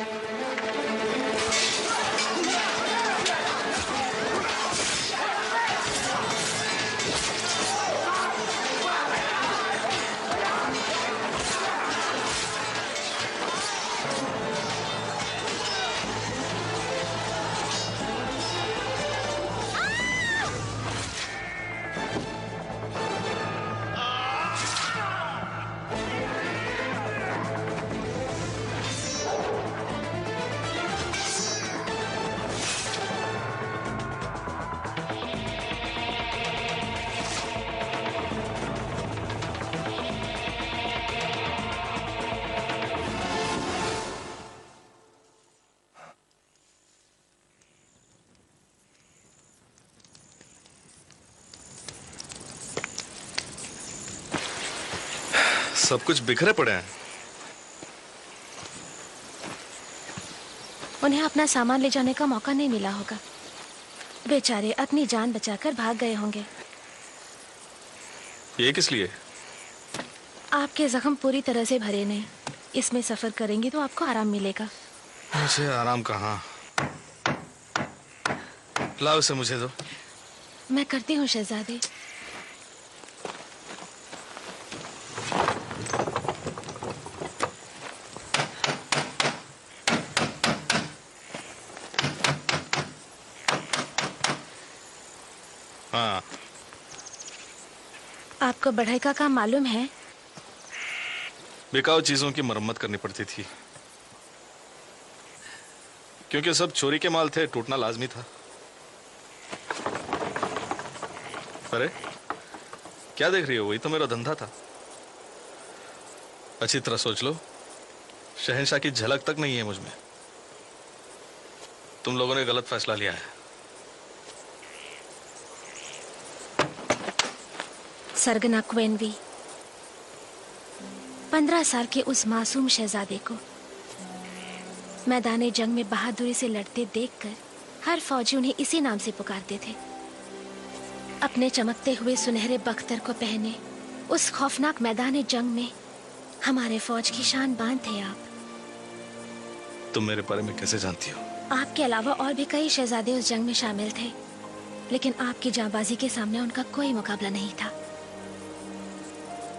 सब कुछ बिखरे पड़े हैं। उन्हें अपना सामान ले जाने का मौका नहीं मिला होगा। बेचारे अपनी जान बचाकर भाग गए होंगे। ये किस लिए? आपके जख्म पूरी तरह से भरे नहीं। इसमें सफर करेंगे तो आपको आराम मिलेगा। मुझे आराम कहाँ? लाओ इसे मुझे दो। मैं करती हूँ शहजादे। हाँ। आपको बढ़ई का काम मालूम है? बिकाऊ चीजों की मरम्मत करनी पड़ती थी, क्योंकि सब चोरी के माल थे, टूटना लाजमी था। अरे क्या देख रही हो? वही तो मेरा धंधा था। अच्छी तरह सोच लो, शहंशाह की झलक तक नहीं है मुझ में। तुम लोगों ने गलत फैसला लिया है। सरगना क्वेनवी, 15 साल के उस मासूम शहजादे को मैदान जंग में बहादुरी से लड़ते देखकर हर फौजी उन्हें इसी नाम से पुकारते थे। अपने चमकते हुए सुनहरे बख्तर को पहने उस खौफनाक मैदान जंग में हमारे फौज की शान बांध थे आप। तुम मेरे बारे में कैसे जानती हो? आपके अलावा और भी कई शहजादे उस जंग में शामिल थे, लेकिन आपकी जांबाजी के सामने उनका कोई मुकाबला नहीं था।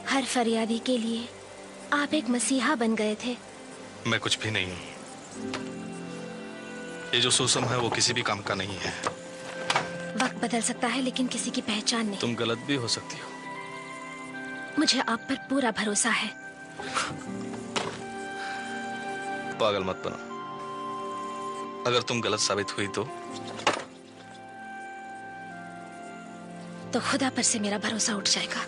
हर फरियादी के लिए आप एक मसीहा बन गए थे। मैं कुछ भी नहीं हूं। ये जो सोसम है वो किसी भी काम का नहीं है। वक्त बदल सकता है लेकिन किसी की पहचान नहीं। तुम गलत भी हो सकती हो। मुझे आप पर पूरा भरोसा है। पागल मत बनो। अगर तुम गलत साबित हुई तो खुदा पर से मेरा भरोसा उठ जाएगा।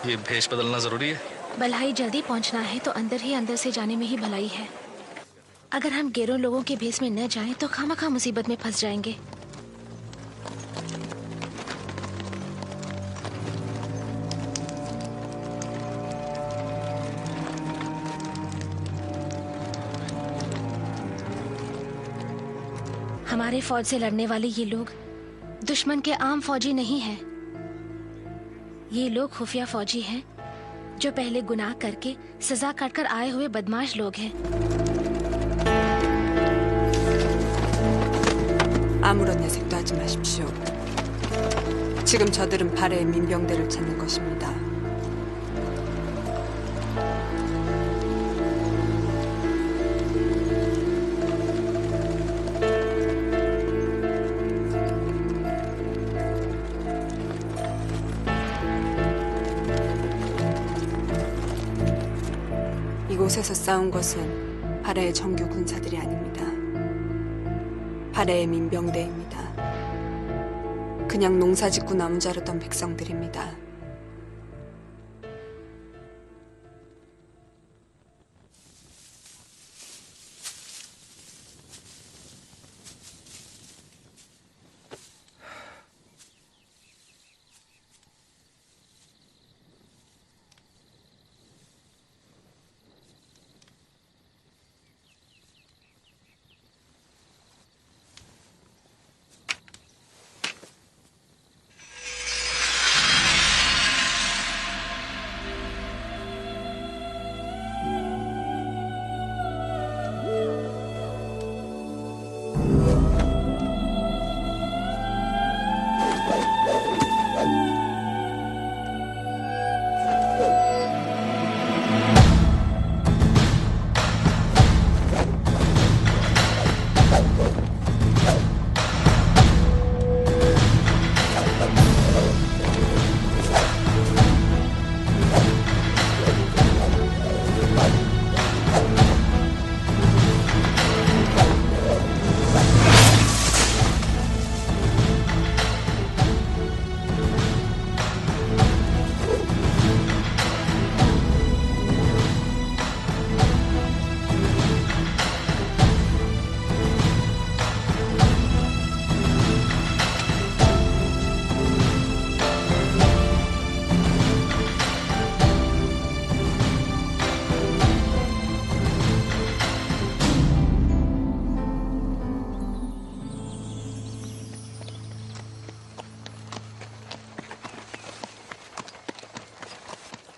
ये भेष बदलना जरूरी है? भलाई जल्दी पहुंचना है तो अंदर ही अंदर से जाने में ही भलाई है। अगर हम गैरों लोगों के भेष में न जाएं तो खामखा मुसीबत में फंस जाएंगे। हमारे फौज से लड़ने वाले ये लोग दुश्मन के आम फौजी नहीं है। ये लोग खुफिया फौजी हैं जो पहले गुनाह करके सजा काटकर आए हुए बदमाश लोग हैं। 아무런 내색도 하지 마십시오. 지금 저들은 발해의 민병대를 찾는 것입니다. 이곳에서 싸운 것은 발해의 정규 군사들이 아닙니다. 발해의 민병대입니다. 그냥 농사짓고 나무 자르던 백성들입니다.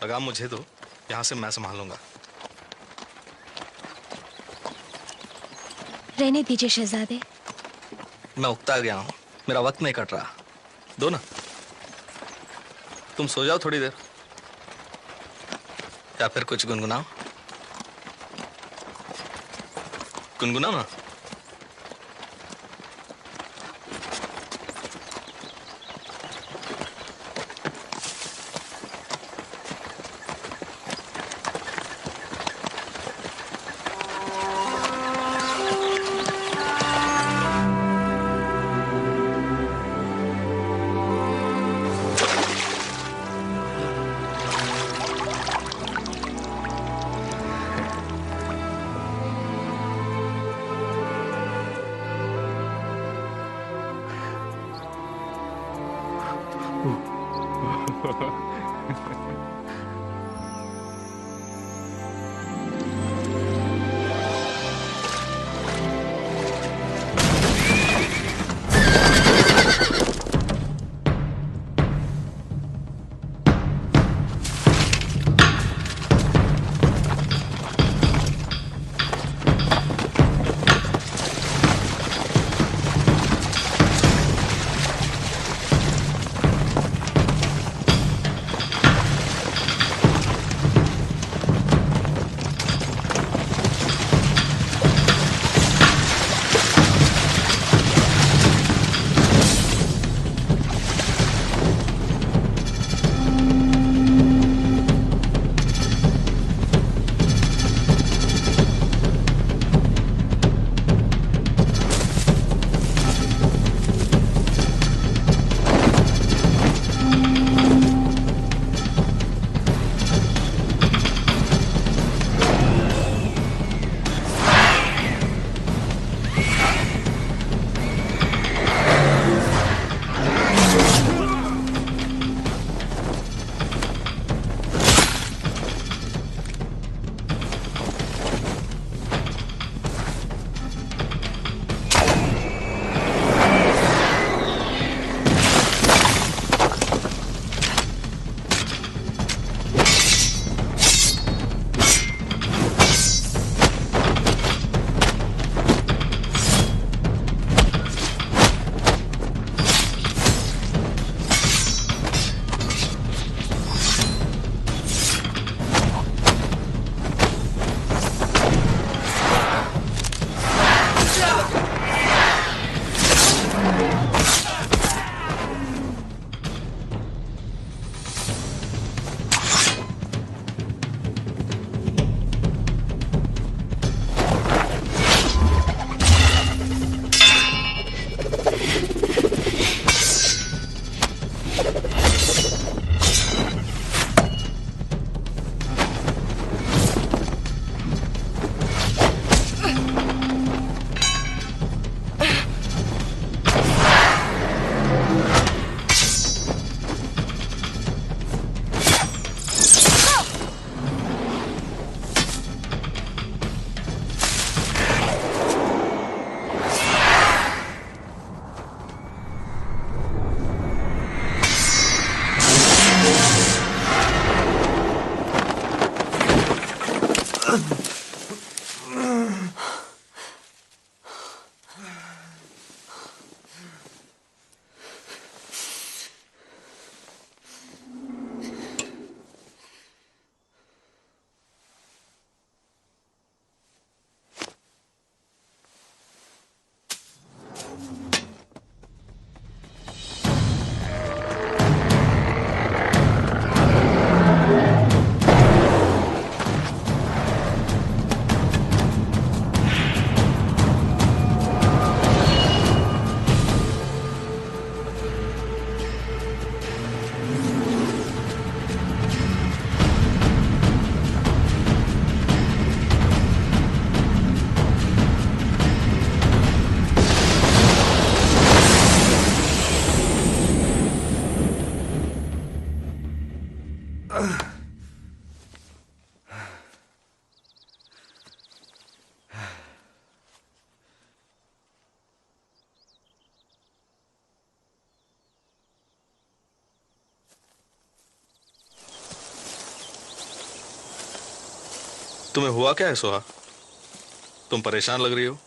लगाम मुझे दो, यहाँ से मैं संभाल लूंगा। रहने दीजिए शहजादे। मैं उकता गया हूँ, मेरा वक्त नहीं कट रहा। दो ना, तुम सो जाओ थोड़ी देर, या फिर कुछ गुनगुनाओ। गुनगुनाओ ना। तुम्हें हुआ क्या है सोहा? तुम परेशान लग रही हो।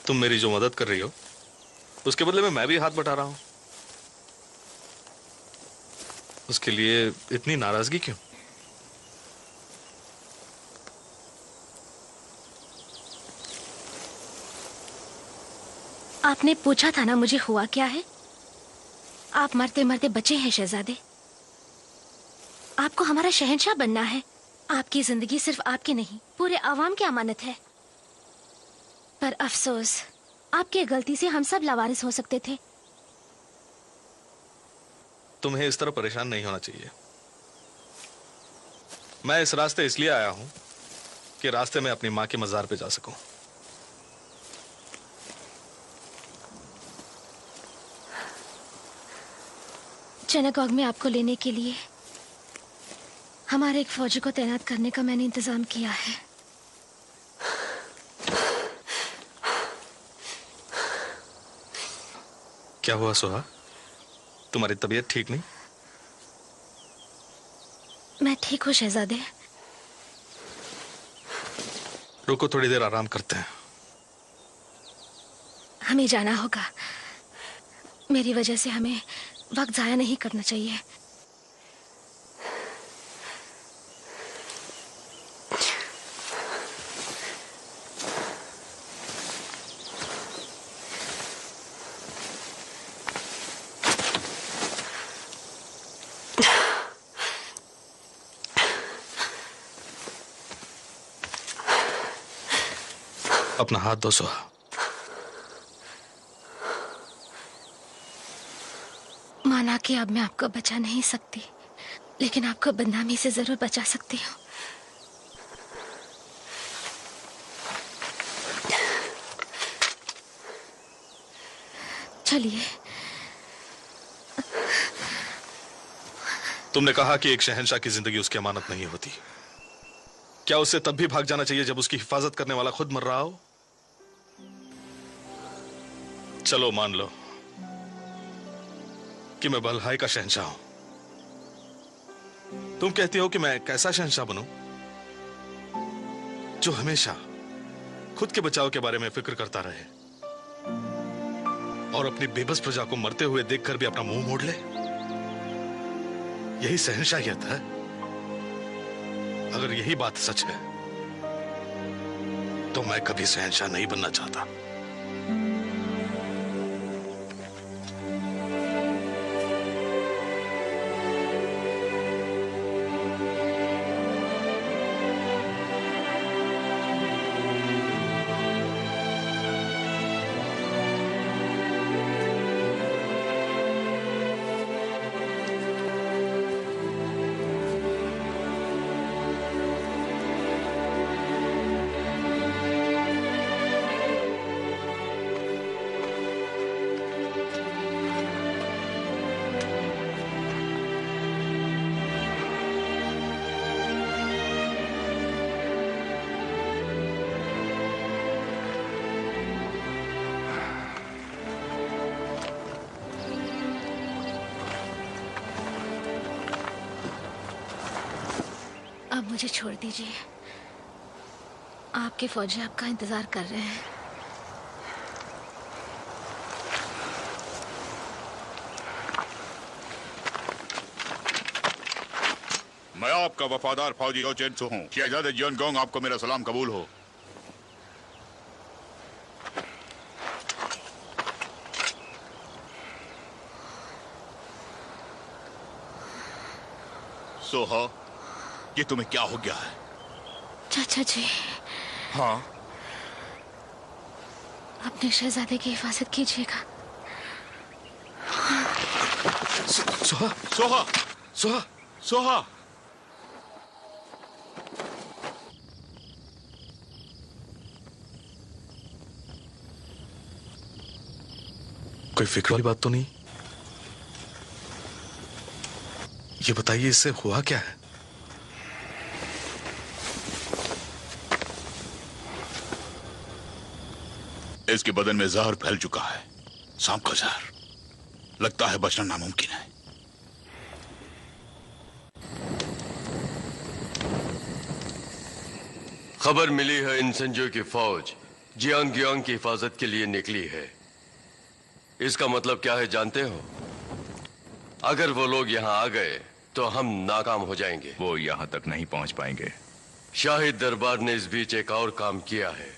तुम मेरी जो मदद कर रही हो उसके बदले में मैं भी हाथ बटा रहा हूं। उसके लिए इतनी नाराजगी क्यों? आपने पूछा था ना मुझे हुआ क्या है। आप मरते मरते बचे हैं शहजादे। आपको हमारा शहंशाह बनना है। आपकी जिंदगी सिर्फ आपकी नहीं, पूरे आवाम की अमानत है। पर अफसोस, आपकी गलती से हम सब लावारिस हो सकते थे। तुम्हें इस तरह परेशान नहीं होना चाहिए। मैं इस रास्ते इसलिए आया हूं कि रास्ते में अपनी मां के मजार पे जा सकूं। चनागॉग में आपको लेने के लिए हमारे एक फौजी को तैनात करने का मैंने इंतजाम किया है। क्या हुआ सोहा? तुम्हारी तबीयत ठीक नहीं? मैं ठीक हूँ शहजादे। रुको, थोड़ी देर आराम करते हैं। हमें जाना होगा। मेरी वजह से हमें वक्त जाया नहीं करना चाहिए। अपना हाथ दो सोहा। माना कि अब मैं आपको बचा नहीं सकती, लेकिन आपको बदनामी से जरूर बचा सकती हूँ। चलिए। तुमने कहा कि एक शहंशाह की जिंदगी उसकी अमानत नहीं होती। क्या उससे तब भी भाग जाना चाहिए जब उसकी हिफाजत करने वाला खुद मर रहा हो? चलो मान लो कि मैं बलहाई का शहंशाह हूं। तुम कहती हो कि मैं कैसा शहंशाह बनूं जो हमेशा खुद के बचाव के बारे में फिक्र करता रहे और अपनी बेबस प्रजा को मरते हुए देखकर भी अपना मुंह मोड़ ले? यही शहंशाहियत है? अगर यही बात सच है तो मैं कभी शहंशाह नहीं बनना चाहता। अब मुझे छोड़ दीजिए। आपके फौजी आपका इंतजार कर रहे हैं। मैं आपका वफादार फौजी ओचेन्सु हूँ। शहजादे जियोनगोंग आपको मेरा सलाम कबूल हो। सोहा, ये तुम्हें क्या हो गया है? चाचा जी। हाँ? अपने शहजादे की हिफाजत कीजिएगा। सोहा, सोहा, सोहा, सोहा। कोई फिक्र वाली बात तो नहीं? ये बताइए, इससे हुआ क्या है? इसके बदन में जहर फैल चुका है, सांप का जहर। लगता है बचना नामुमकिन है। खबर मिली है इन संजू की फौज जियांगियांग की हिफाजत के लिए निकली है। इसका मतलब क्या है जानते हो? अगर वो लोग यहाँ आ गए तो हम नाकाम हो जाएंगे। वो यहाँ तक नहीं पहुंच पाएंगे। शाही दरबार ने इस बीच एक और काम किया है।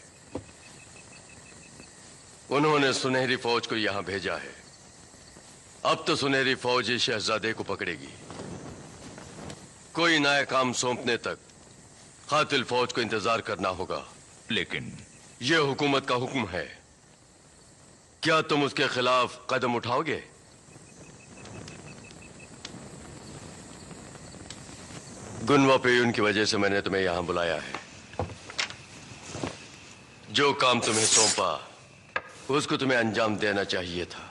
उन्होंने सुनहरी फौज को यहाँ भेजा है। अब तो सुनहरी फौज इस शहजादे को पकड़ेगी। कोई नया काम सौंपने तक कातिल फौज को इंतजार करना होगा। लेकिन यह हुकूमत का हुक्म है। क्या तुम उसके खिलाफ कदम उठाओगे? गुनवा पेयून की वजह से मैंने तुम्हें यहां बुलाया है। जो काम तुम्हें सौंपा उसको तुम्हें अंजाम देना चाहिए था,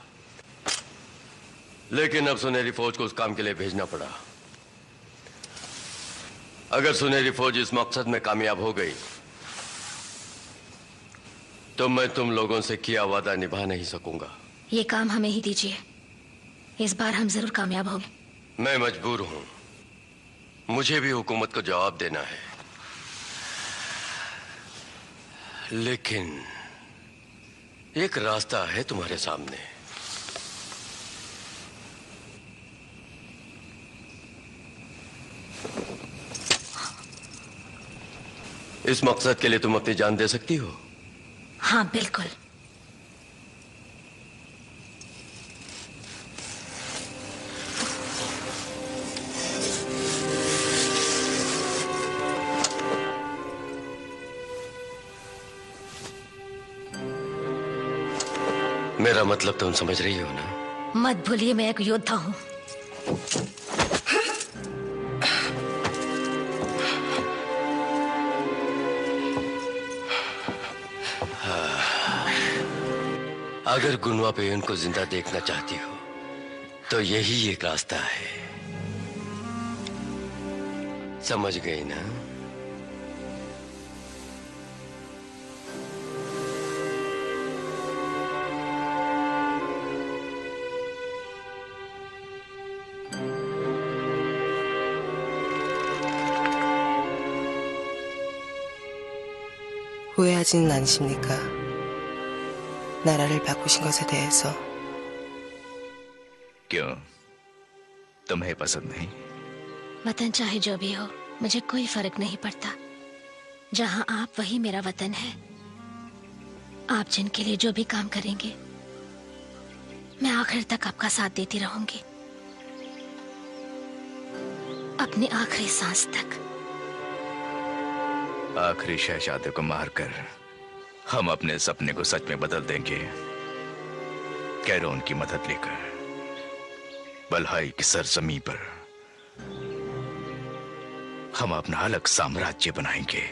लेकिन अब सुनहरी फौज को उस काम के लिए भेजना पड़ा। अगर सुनहरी फौज इस मकसद में कामयाब हो गई तो मैं तुम लोगों से किया वादा निभा नहीं सकूंगा। ये काम हमें ही दीजिए, इस बार हम जरूर कामयाब होंगे। मैं मजबूर हूं, मुझे भी हुकूमत को जवाब देना है, लेकिन एक रास्ता है तुम्हारे सामने। इस मकसद के लिए तुम अपनी जान दे सकती हो? हाँ बिल्कुल। मेरा मतलब तुम समझ रही हो ना? मत भूलिए मैं एक योद्धा हूँ। अगर गुनवा पेयून को जिंदा देखना चाहती हो तो यही एक रास्ता है। समझ गई ना? 후회하지는 않으십니까? 나라를 바꾸신 것에 대해서. क्यों? तुम्हें पसंद नहीं? वतन चाहे जो भी हो, मुझे कोई फर्क नहीं पड़ता। जहां आप वही मेरा वतन है। आप जिनके लिए जो भी काम करेंगे मैं आखिर तक आपका साथ देती रहूंगी, अपनी आखिरी सांस तक। आखिरी शहजादे को मारकर हम अपने सपने को सच में बदल देंगे। कैरोन की मदद लेकर बल्हाई की सरजमी पर हम अपना अलग साम्राज्य बनाएंगे।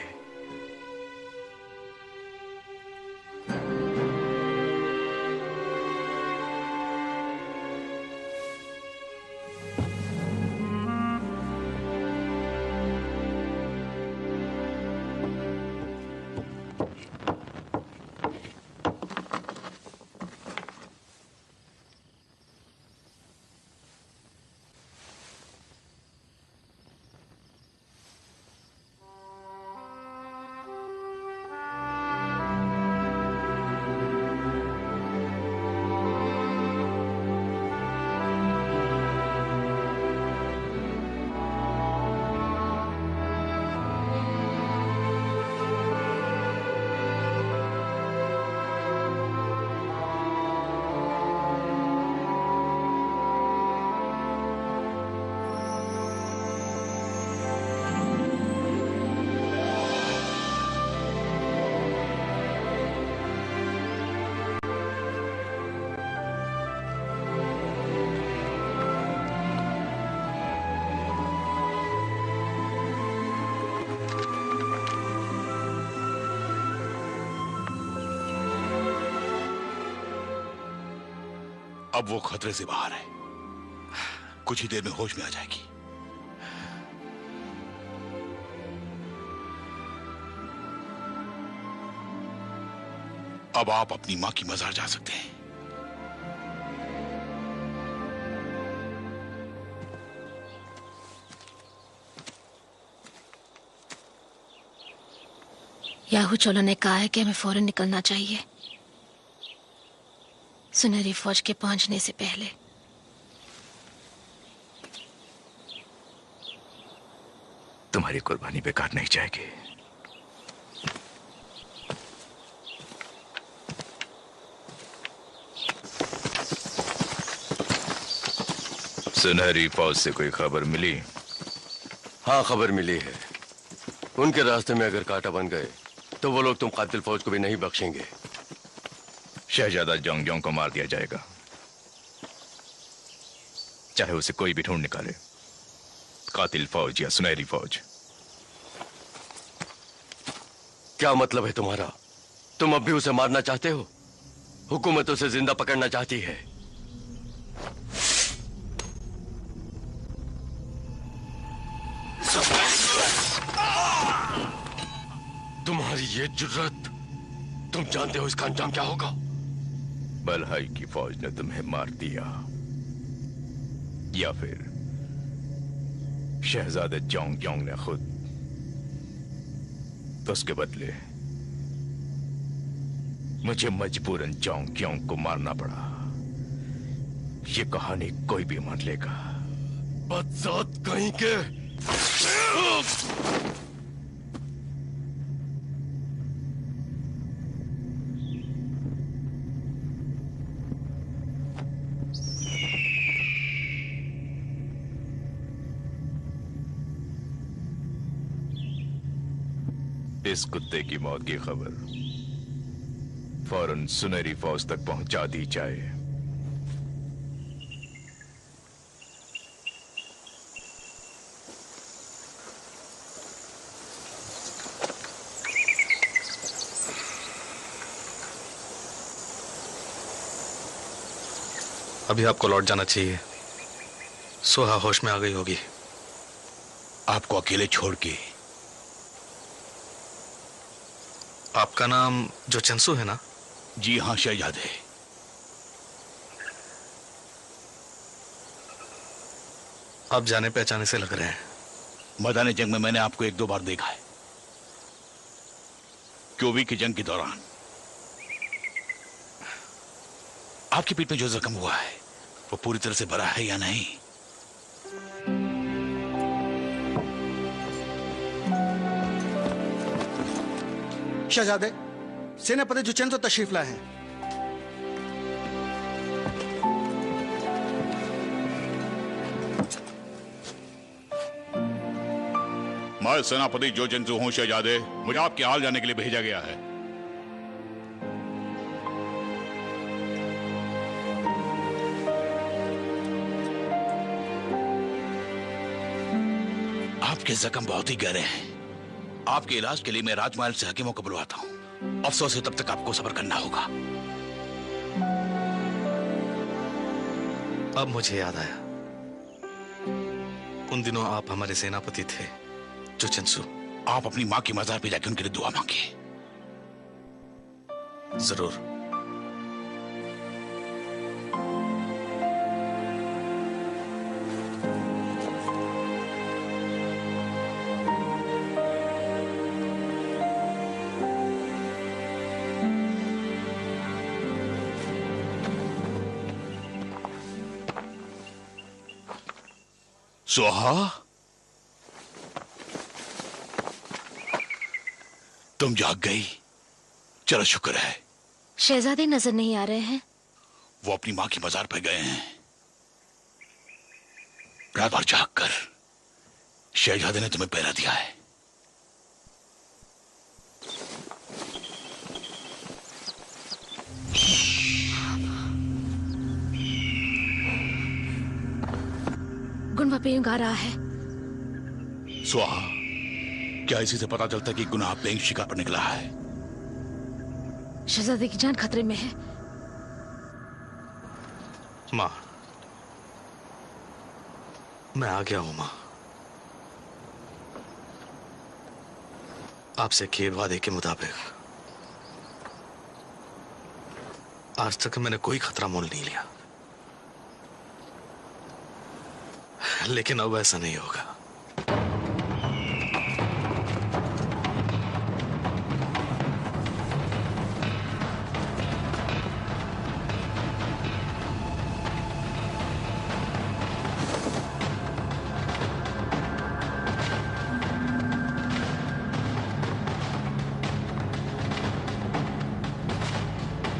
अब वो खतरे से बाहर है, कुछ ही देर में होश में आ जाएगी। अब आप अपनी मां की मजार जा सकते हैं। याहू चोलो ने कहा है कि हमें फौरन निकलना चाहिए, सुनहरी फौज के पहुंचने से पहले। तुम्हारी कुर्बानी बेकार नहीं जाएगी। सुनहरी फौज से कोई खबर मिली? हाँ, खबर मिली है। उनके रास्ते में अगर कांटा बन गए तो वो लोग तुम कातिल फौज को भी नहीं बख्शेंगे। शहजादा जोंग को मार दिया जाएगा, चाहे उसे कोई भी ढूंढ निकाले, कातिल फौज या सुनहरी फौज। क्या मतलब है तुम्हारा? तुम अब भी उसे मारना चाहते हो? हुकूमत उसे जिंदा पकड़ना चाहती है। तुम्हारी ये जुर्रत, तुम जानते हो इसका अंजाम क्या होगा? बलहाई की फौज ने तुम्हें मार दिया, या फिर शहजादे जोंग ने खुद। तो उसके बदले मुझे मजबूरन जोंग को मारना पड़ा। ये कहानी कोई भी मान लेगा। बदज़ात कहीं के। इस कुत्ते की मौत की खबर फौरन सुनहरी फौज तक पहुंचा दी जाए। अभी आपको लौट जाना चाहिए। सोहा होश में आ गई होगी। आपको अकेले छोड़ के। आपका नाम जो चंसू है ना? जी हाँ शहजादे। आप जाने पहचाने से लग रहे हैं। मैदान जंग में मैंने आपको 1-2 बार देखा है। क्योवी की जंग के दौरान आपकी पीठ में जो जख्म हुआ है वो पूरी तरह से भरा है या नहीं? शहजादे, सेनापति जुचेंसो तशरीफ लाए हैं। मैं सेनापति जोचेंसो हूं शहजादे। मुझे आपके हाल जाने के लिए भेजा गया है। आपके जख्म बहुत ही गहरे हैं। आपके इलाज के लिए मैं राजमहल से हकीमों को बुलवाता हूं। अफसोस है तब तक आपको सब्र करना होगा। अब मुझे याद आया, उन दिनों आप हमारे सेनापति थे जुचेंसु। आप अपनी मां की मजार पे जाके उनके लिए दुआ मांगे। जरूर। सोहा, तुम जाग गई। चलो शुक्र है। शहजादे नजर नहीं आ रहे हैं। वो अपनी मां की मजार पर गए हैं। रात भर जाग कर शहजादे ने तुम्हें पहरा दिया है। गुनवा पेंग आ रहा है। स्वाहा, क्या इसी से पता चलता कि गुनाह पेंग शिकार पर निकला है? शहजादे की जान खतरे में है। माँ, मैं आ गया हूं माँ। आपसे किए वादे के मुताबिक आज तक मैंने कोई खतरा मोल नहीं लिया, लेकिन अब ऐसा नहीं होगा।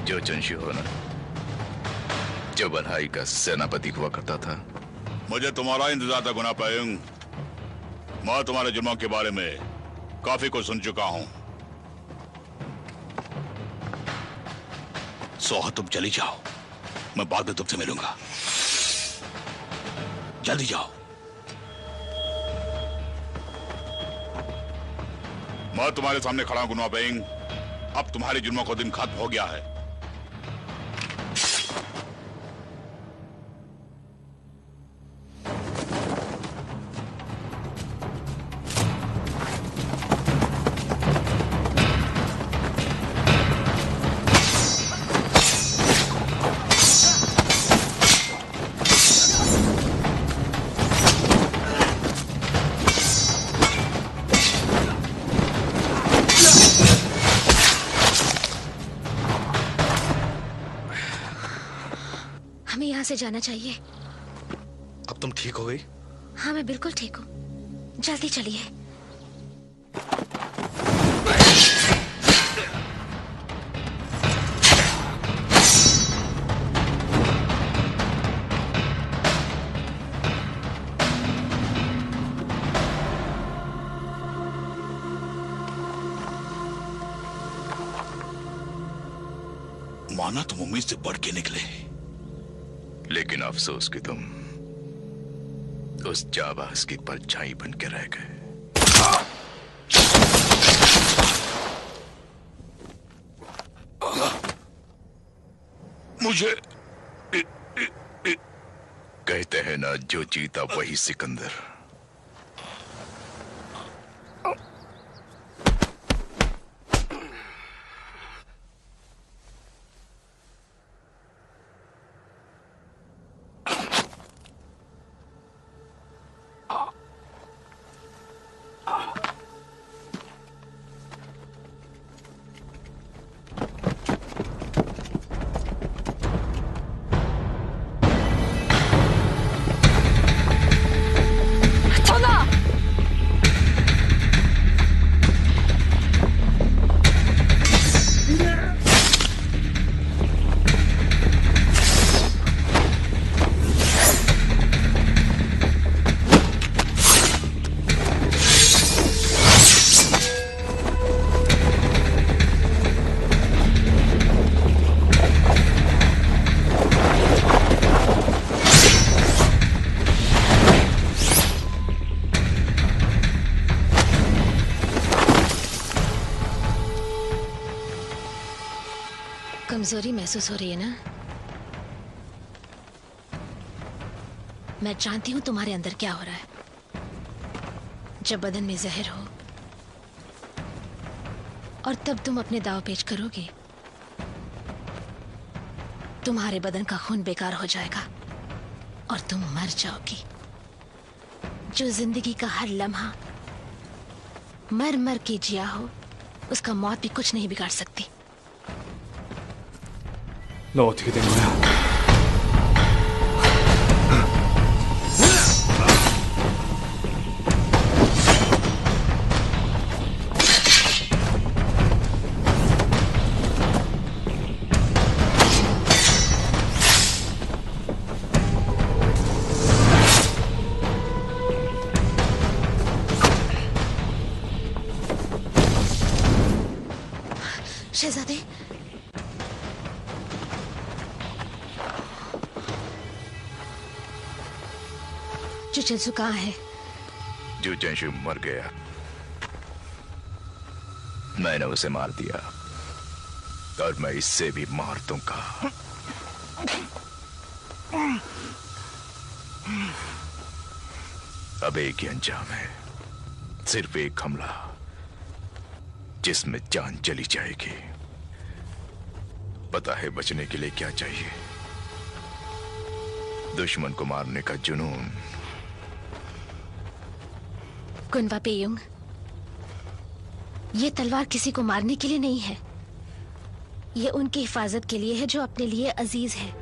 जो चंशु हो ना, जो बलहाई का सेनापति हुआ करता था। मुझे तुम्हारा इंतजार था गुना पेंग। मैं तुम्हारे जुर्मों के बारे में काफी कुछ सुन चुका हूं। सोहा, तुम चली जाओ, मैं बाद में तुमसे मिलूंगा। जल्दी जाओ। मैं तुम्हारे सामने खड़ा हूं गुना पेंग। अब तुम्हारे जुर्मों का दिन खत्म हो गया है। हमें यहाँ से जाना चाहिए। अब तुम ठीक हो गई? हाँ, मैं बिल्कुल ठीक हूँ। जल्दी चलिए। माना तुम उम्मीद से बढ़ के निकले, लेकिन अफसोस कि तुम उस जाबाज की परछाई बन के रह गए। मुझे कहते हैं ना, जो जीता वही सिकंदर। कमजोरी महसूस हो रही है ना? मैं जानती हूं तुम्हारे अंदर क्या हो रहा है। जब बदन में जहर हो और तब तुम अपने दाव पेच करोगे, तुम्हारे बदन का खून बेकार हो जाएगा और तुम मर जाओगी। जो जिंदगी का हर लम्हा मर मर के जिया हो, उसका मौत भी कुछ नहीं बिगाड़ सकती। 너 어떻게 된 거야? शहजादे, जुचेंसु कहाँ है? जुचेंसु मर गया। मैंने उसे मार दिया और मैं इससे भी मार दूंगा। अब एक ही अंजाम है, सिर्फ एक हमला जिसमें जान चली जाएगी। पता है बचने के लिए क्या चाहिए? दुश्मन को मारने का जुनून। कुनवा पेयुंग, ये तलवार किसी को मारने के लिए नहीं है। ये उनकी हिफाजत के लिए है जो अपने लिए अजीज है।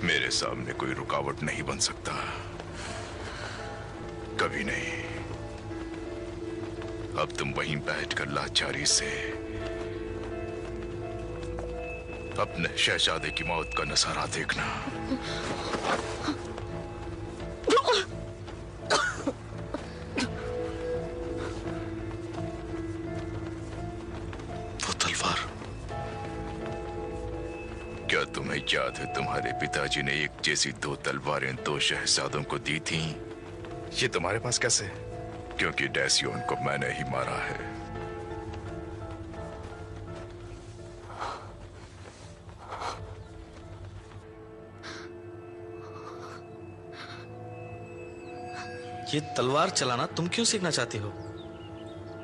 मेरे सामने कोई रुकावट नहीं बन सकता, कभी नहीं। अब तुम वहीं बैठकर लाचारी से अपने शहजादे की मौत का नजारा देखना। वो तलवार, क्या तुम्हें याद है तुम्हारे पिताजी ने एक जैसी 2 तलवारें 2 शहजादों को दी थीं? ये तुम्हारे पास कैसे? क्योंकि डैसियोन को मैंने ही मारा है। ये तलवार चलाना तुम क्यों सीखना चाहती हो?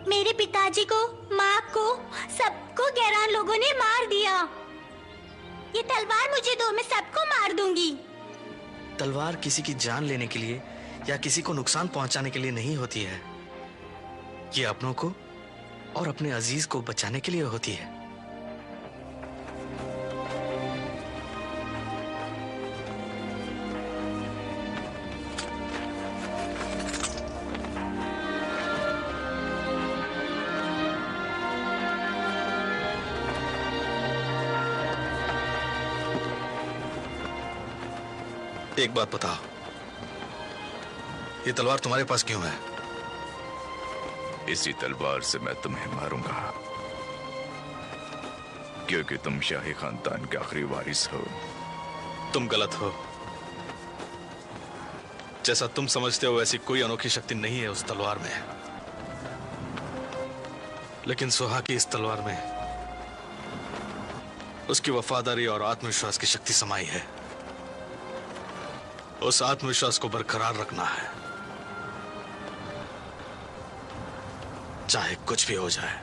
मेरे पिताजी को, माँ को, सबको गैरान लोगों ने मार दिया। ये तलवार मुझे दो, मैं सबको मार दूंगी। तलवार किसी की जान लेने के लिए या किसी को नुकसान पहुंचाने के लिए नहीं होती है। ये अपनों को और अपने अजीज को बचाने के लिए होती है। एक बात बताओ, ये तलवार तुम्हारे पास क्यों है? इसी तलवार से मैं तुम्हें मारूंगा, क्योंकि तुम शाही खानदान के आखिरी वारिस हो। तुम गलत हो। जैसा तुम समझते हो वैसी कोई अनोखी शक्ति नहीं है उस तलवार में। लेकिन सुहा की इस तलवार में उसकी वफादारी और आत्मविश्वास की शक्ति समाई है। उस आत्मविश्वास को बरकरार रखना है, चाहे कुछ भी हो जाए।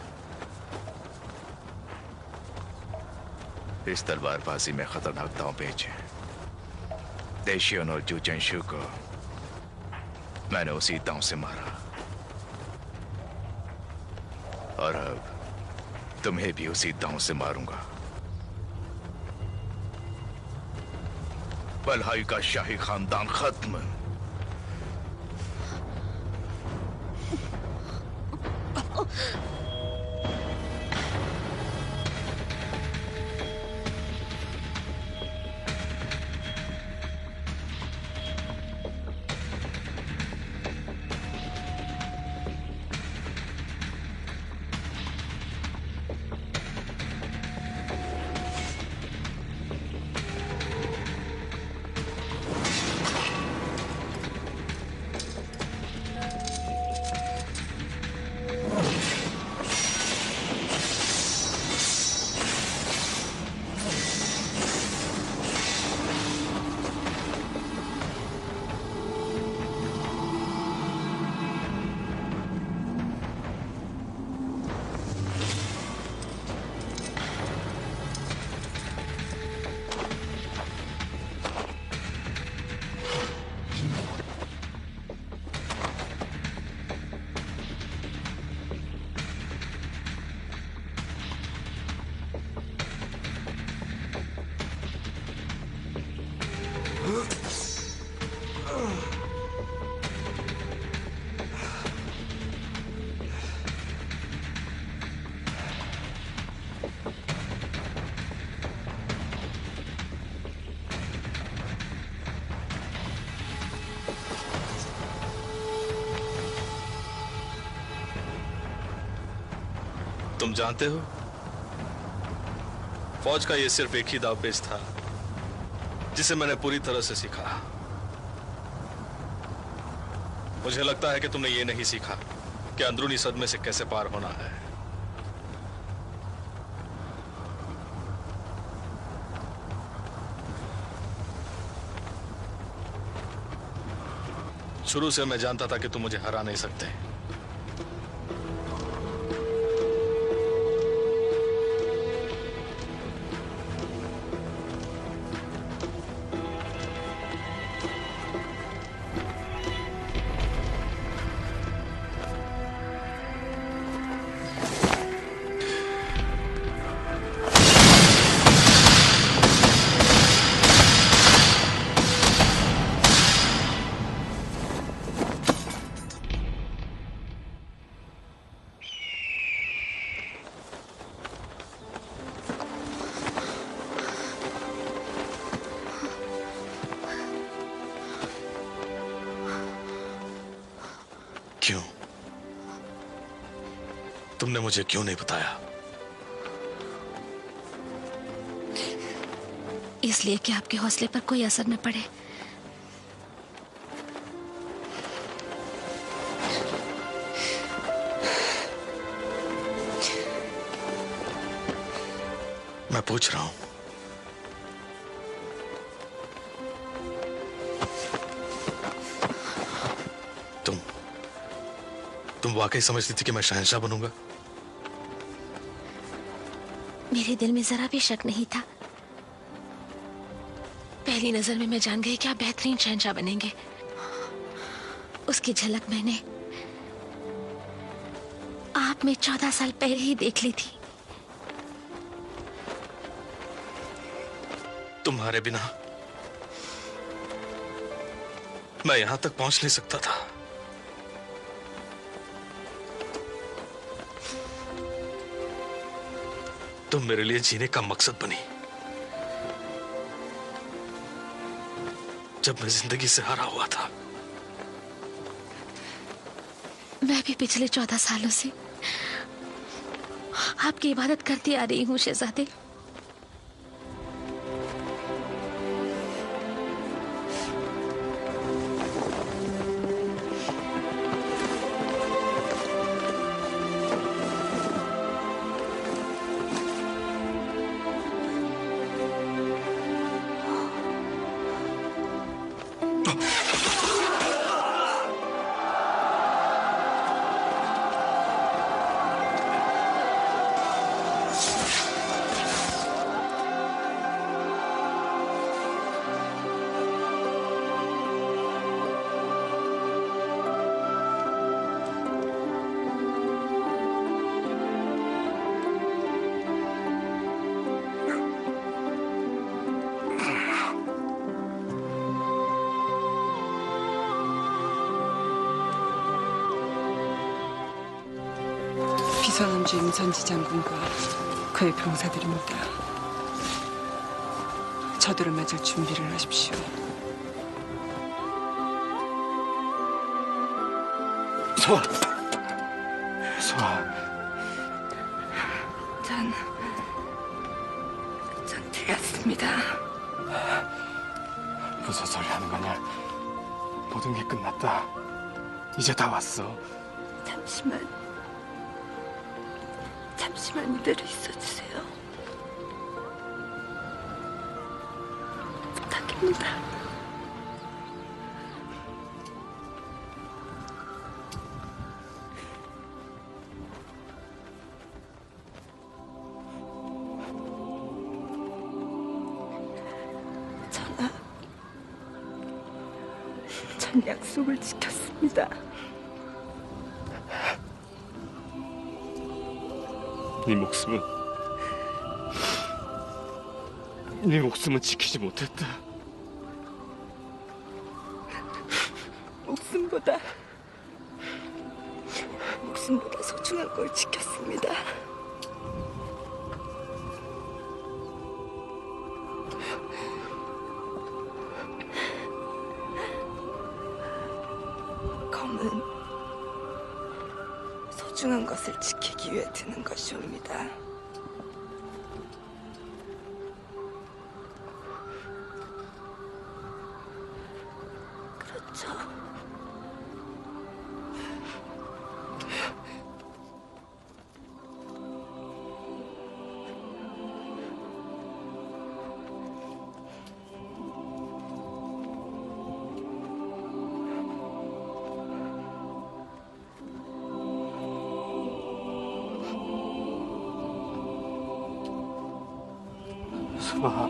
इस तलवारबाजी में खतरनाक दांव पेच है। देशियन और जूचेंशु को मैंने उसी दांव से मारा, और अब तुम्हें भी उसी दांव से मारूंगा। बलहाई का शाही खानदान खत्म। तुम जानते हो, फौज का यह सिर्फ एक ही दावपेच था जिसे मैंने पूरी तरह से सीखा। मुझे लगता है कि तुमने ये नहीं सीखा कि अंदरूनी सदमे से कैसे पार होना है। शुरू से मैं जानता था कि तुम मुझे हरा नहीं सकते। क्यों? तुमने मुझे क्यों नहीं बताया? इसलिए कि आपके हौसले पर कोई असर न पड़े। मैं पूछ रहा हूं, तुम वाकई समझती थी कि मैं शहंशाह बनूंगा? मेरे दिल में जरा भी शक नहीं था। पहली नजर में मैं जान गई कि आप बेहतरीन शहंशाह बनेंगे। उसकी झलक मैंने आप में 14 साल पहले ही देख ली थी। तुम्हारे बिना मैं यहां तक पहुंच नहीं सकता था। तुम मेरे लिए जीने का मकसद बनी। जब मैं जिंदगी से हारा हुआ था। मैं भी पिछले 14 सालों से आपकी इबादत करती आ रही हूँ शहजादे। 비선함주 임선지 장군과 그의 병사들입니다. 저들을 맞을 준비를 하십시오. 소아! 소아. 전 틀렸습니다. 무슨 소리 하는 거냐? 모든 게 끝났다. 이제 다 왔어. 잠시만 이대로 있어주세요. 부탁입니다. 전 약속을 지켰습니다. 네 목숨은 지키지 못했다. 목숨보다 소중한 걸 지켰습니다. 검은 소중한 것을 지키기 위해 드는 것이옵니다. 그렇죠. 소아.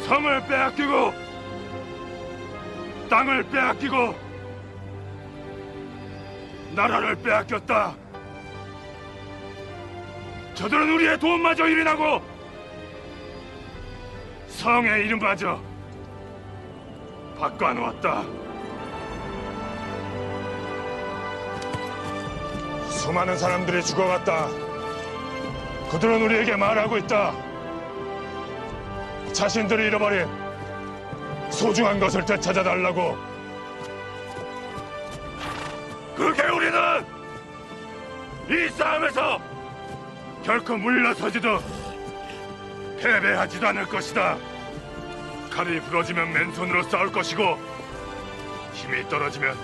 성을 빼앗기고 땅을 빼앗기고 나라를 빼앗겼다. 저들은 우리의 돈마저 일인하고 성의 이름마저 바꿔놓았다. 수많은 사람들이 죽어갔다. 그들은 우리에게 말하고 있다. 자신들이 잃어버린 소중한 것을 되찾아달라고. 그게 우리는 이 싸움에서 결코 물러서지도 패배하지도 않을 것이다. 칼이 부러지면 맨손으로 싸울 것이고 힘이 떨어지면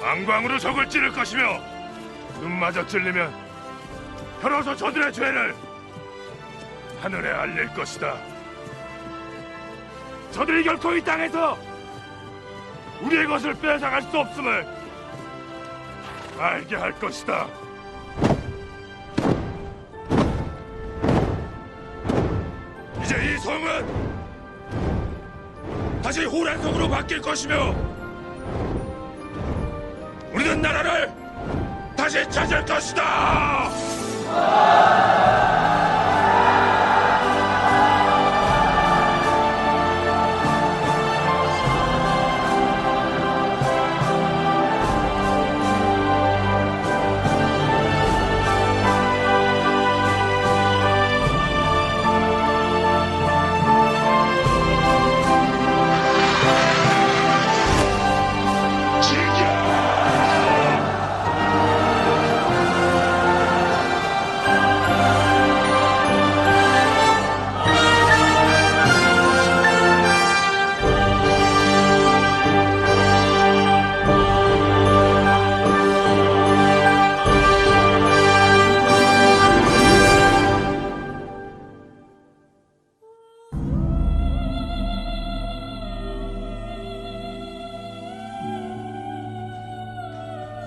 안광으로 적을 찌를 것이며 눈마저 찔리면 혀로서 저들의 죄를 하늘에 알릴 것이다. 저들이 결코 이 땅에서 우리의 것을 빼앗아갈 수 없음을 알게 할 것이다. 이제 이 성은 다시 호란성으로 바뀔 것이며 우리는 나라를 다시 찾을 것이다.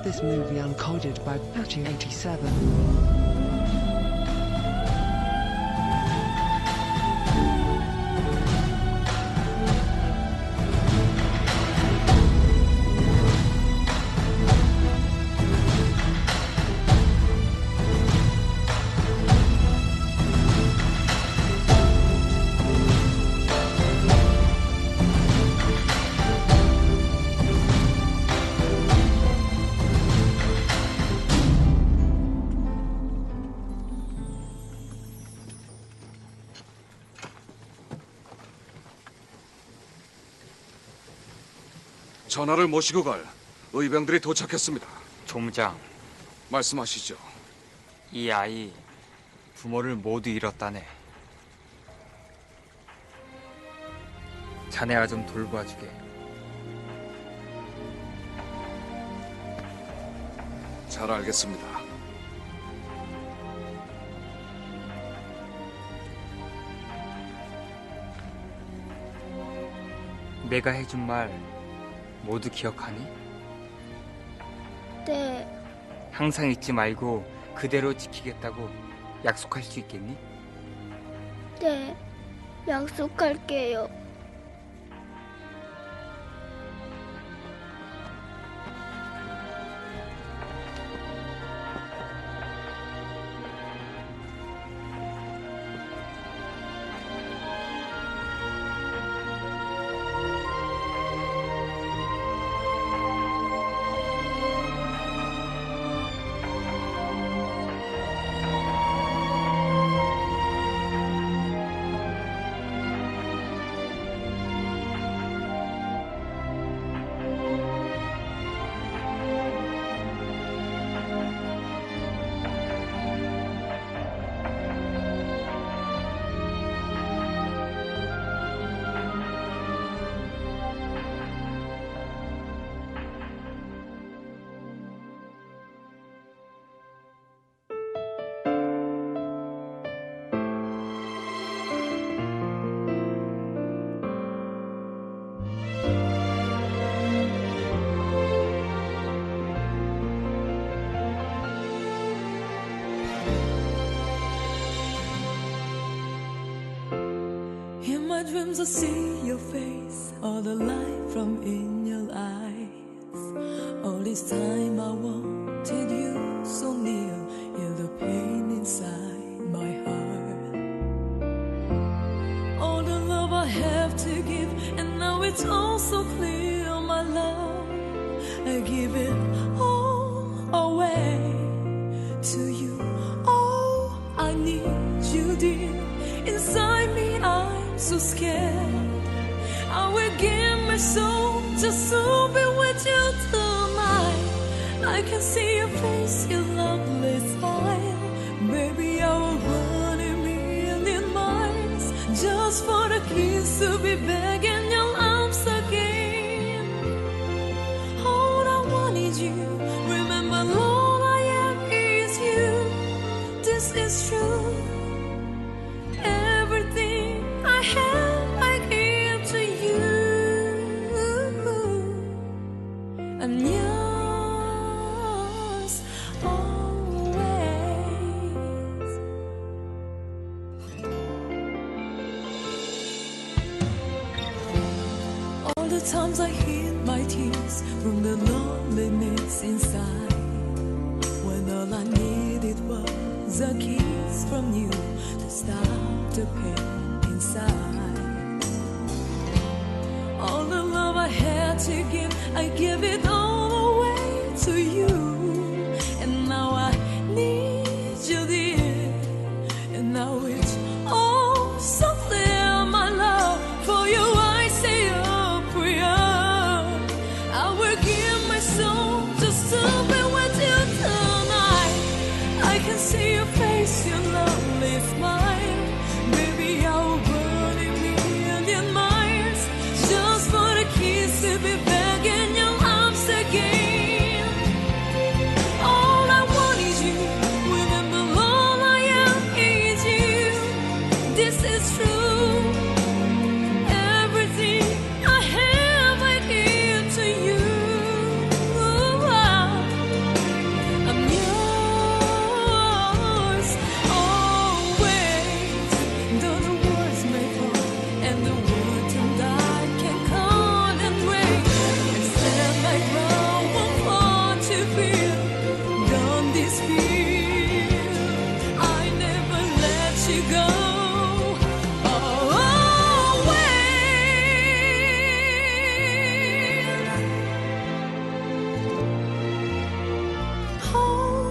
This movie uncoded by Patty 87. 전하를 모시고 갈 의병들이 도착했습니다. 총장, 말씀하시죠. 이 아이 부모를 모두 잃었다네. 자네가 좀 돌봐주게. 잘 알겠습니다. 내가 해준 말 모두 기억하니? 네. 항상 잊지 말고 그대로 지키겠다고 약속할 수 있겠니? 네. 약속할게요. dreams I see your face, all the light from in your eyes. All this time I wanted you so near, hear the pain inside my heart. All the love I have to give, and now it's all so clear, my love. I give it all away to you. Oh, I need you, dear. Inside me I'm so scared. I will give my soul just to be with you tonight. I can see your face, your lovely smile. Baby, I will run a million miles just for the kiss to be back in your arms again. All I want is you. Remember, all I am is you. This is true. Everything I have, I give to you. I'm yours always. All the times I hid my tears from the loneliness inside, when all I needed was a kiss from you to stop the pain inside. All the love I had to give, I give it all away to you. And now I need you, dear. And now it's all so clear, my love. For you I say a prayer. I will give my soul just to be with you tonight. I can see your face, your lovely smile. Baby, I will burn a million miles just for the kiss to be back in your arms again. All I want is you. Remember, all I am is you. This is true. Everything I have, I give to you. I'm yours always. Though the words may fall and the world and I can count and break, and stand my ground won't fall to feel. Don't despair. I never let you go. Oh,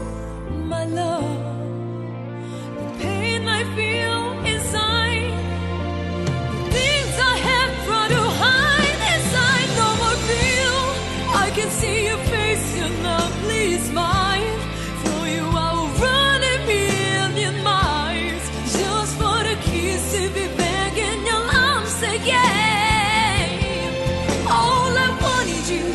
my love, the pain I feel inside, the things I have tried to hide inside, no more feel. I can see your face, your lovely smile. For you I will run a million miles just for the kiss to be back in your arms again. All I want is you.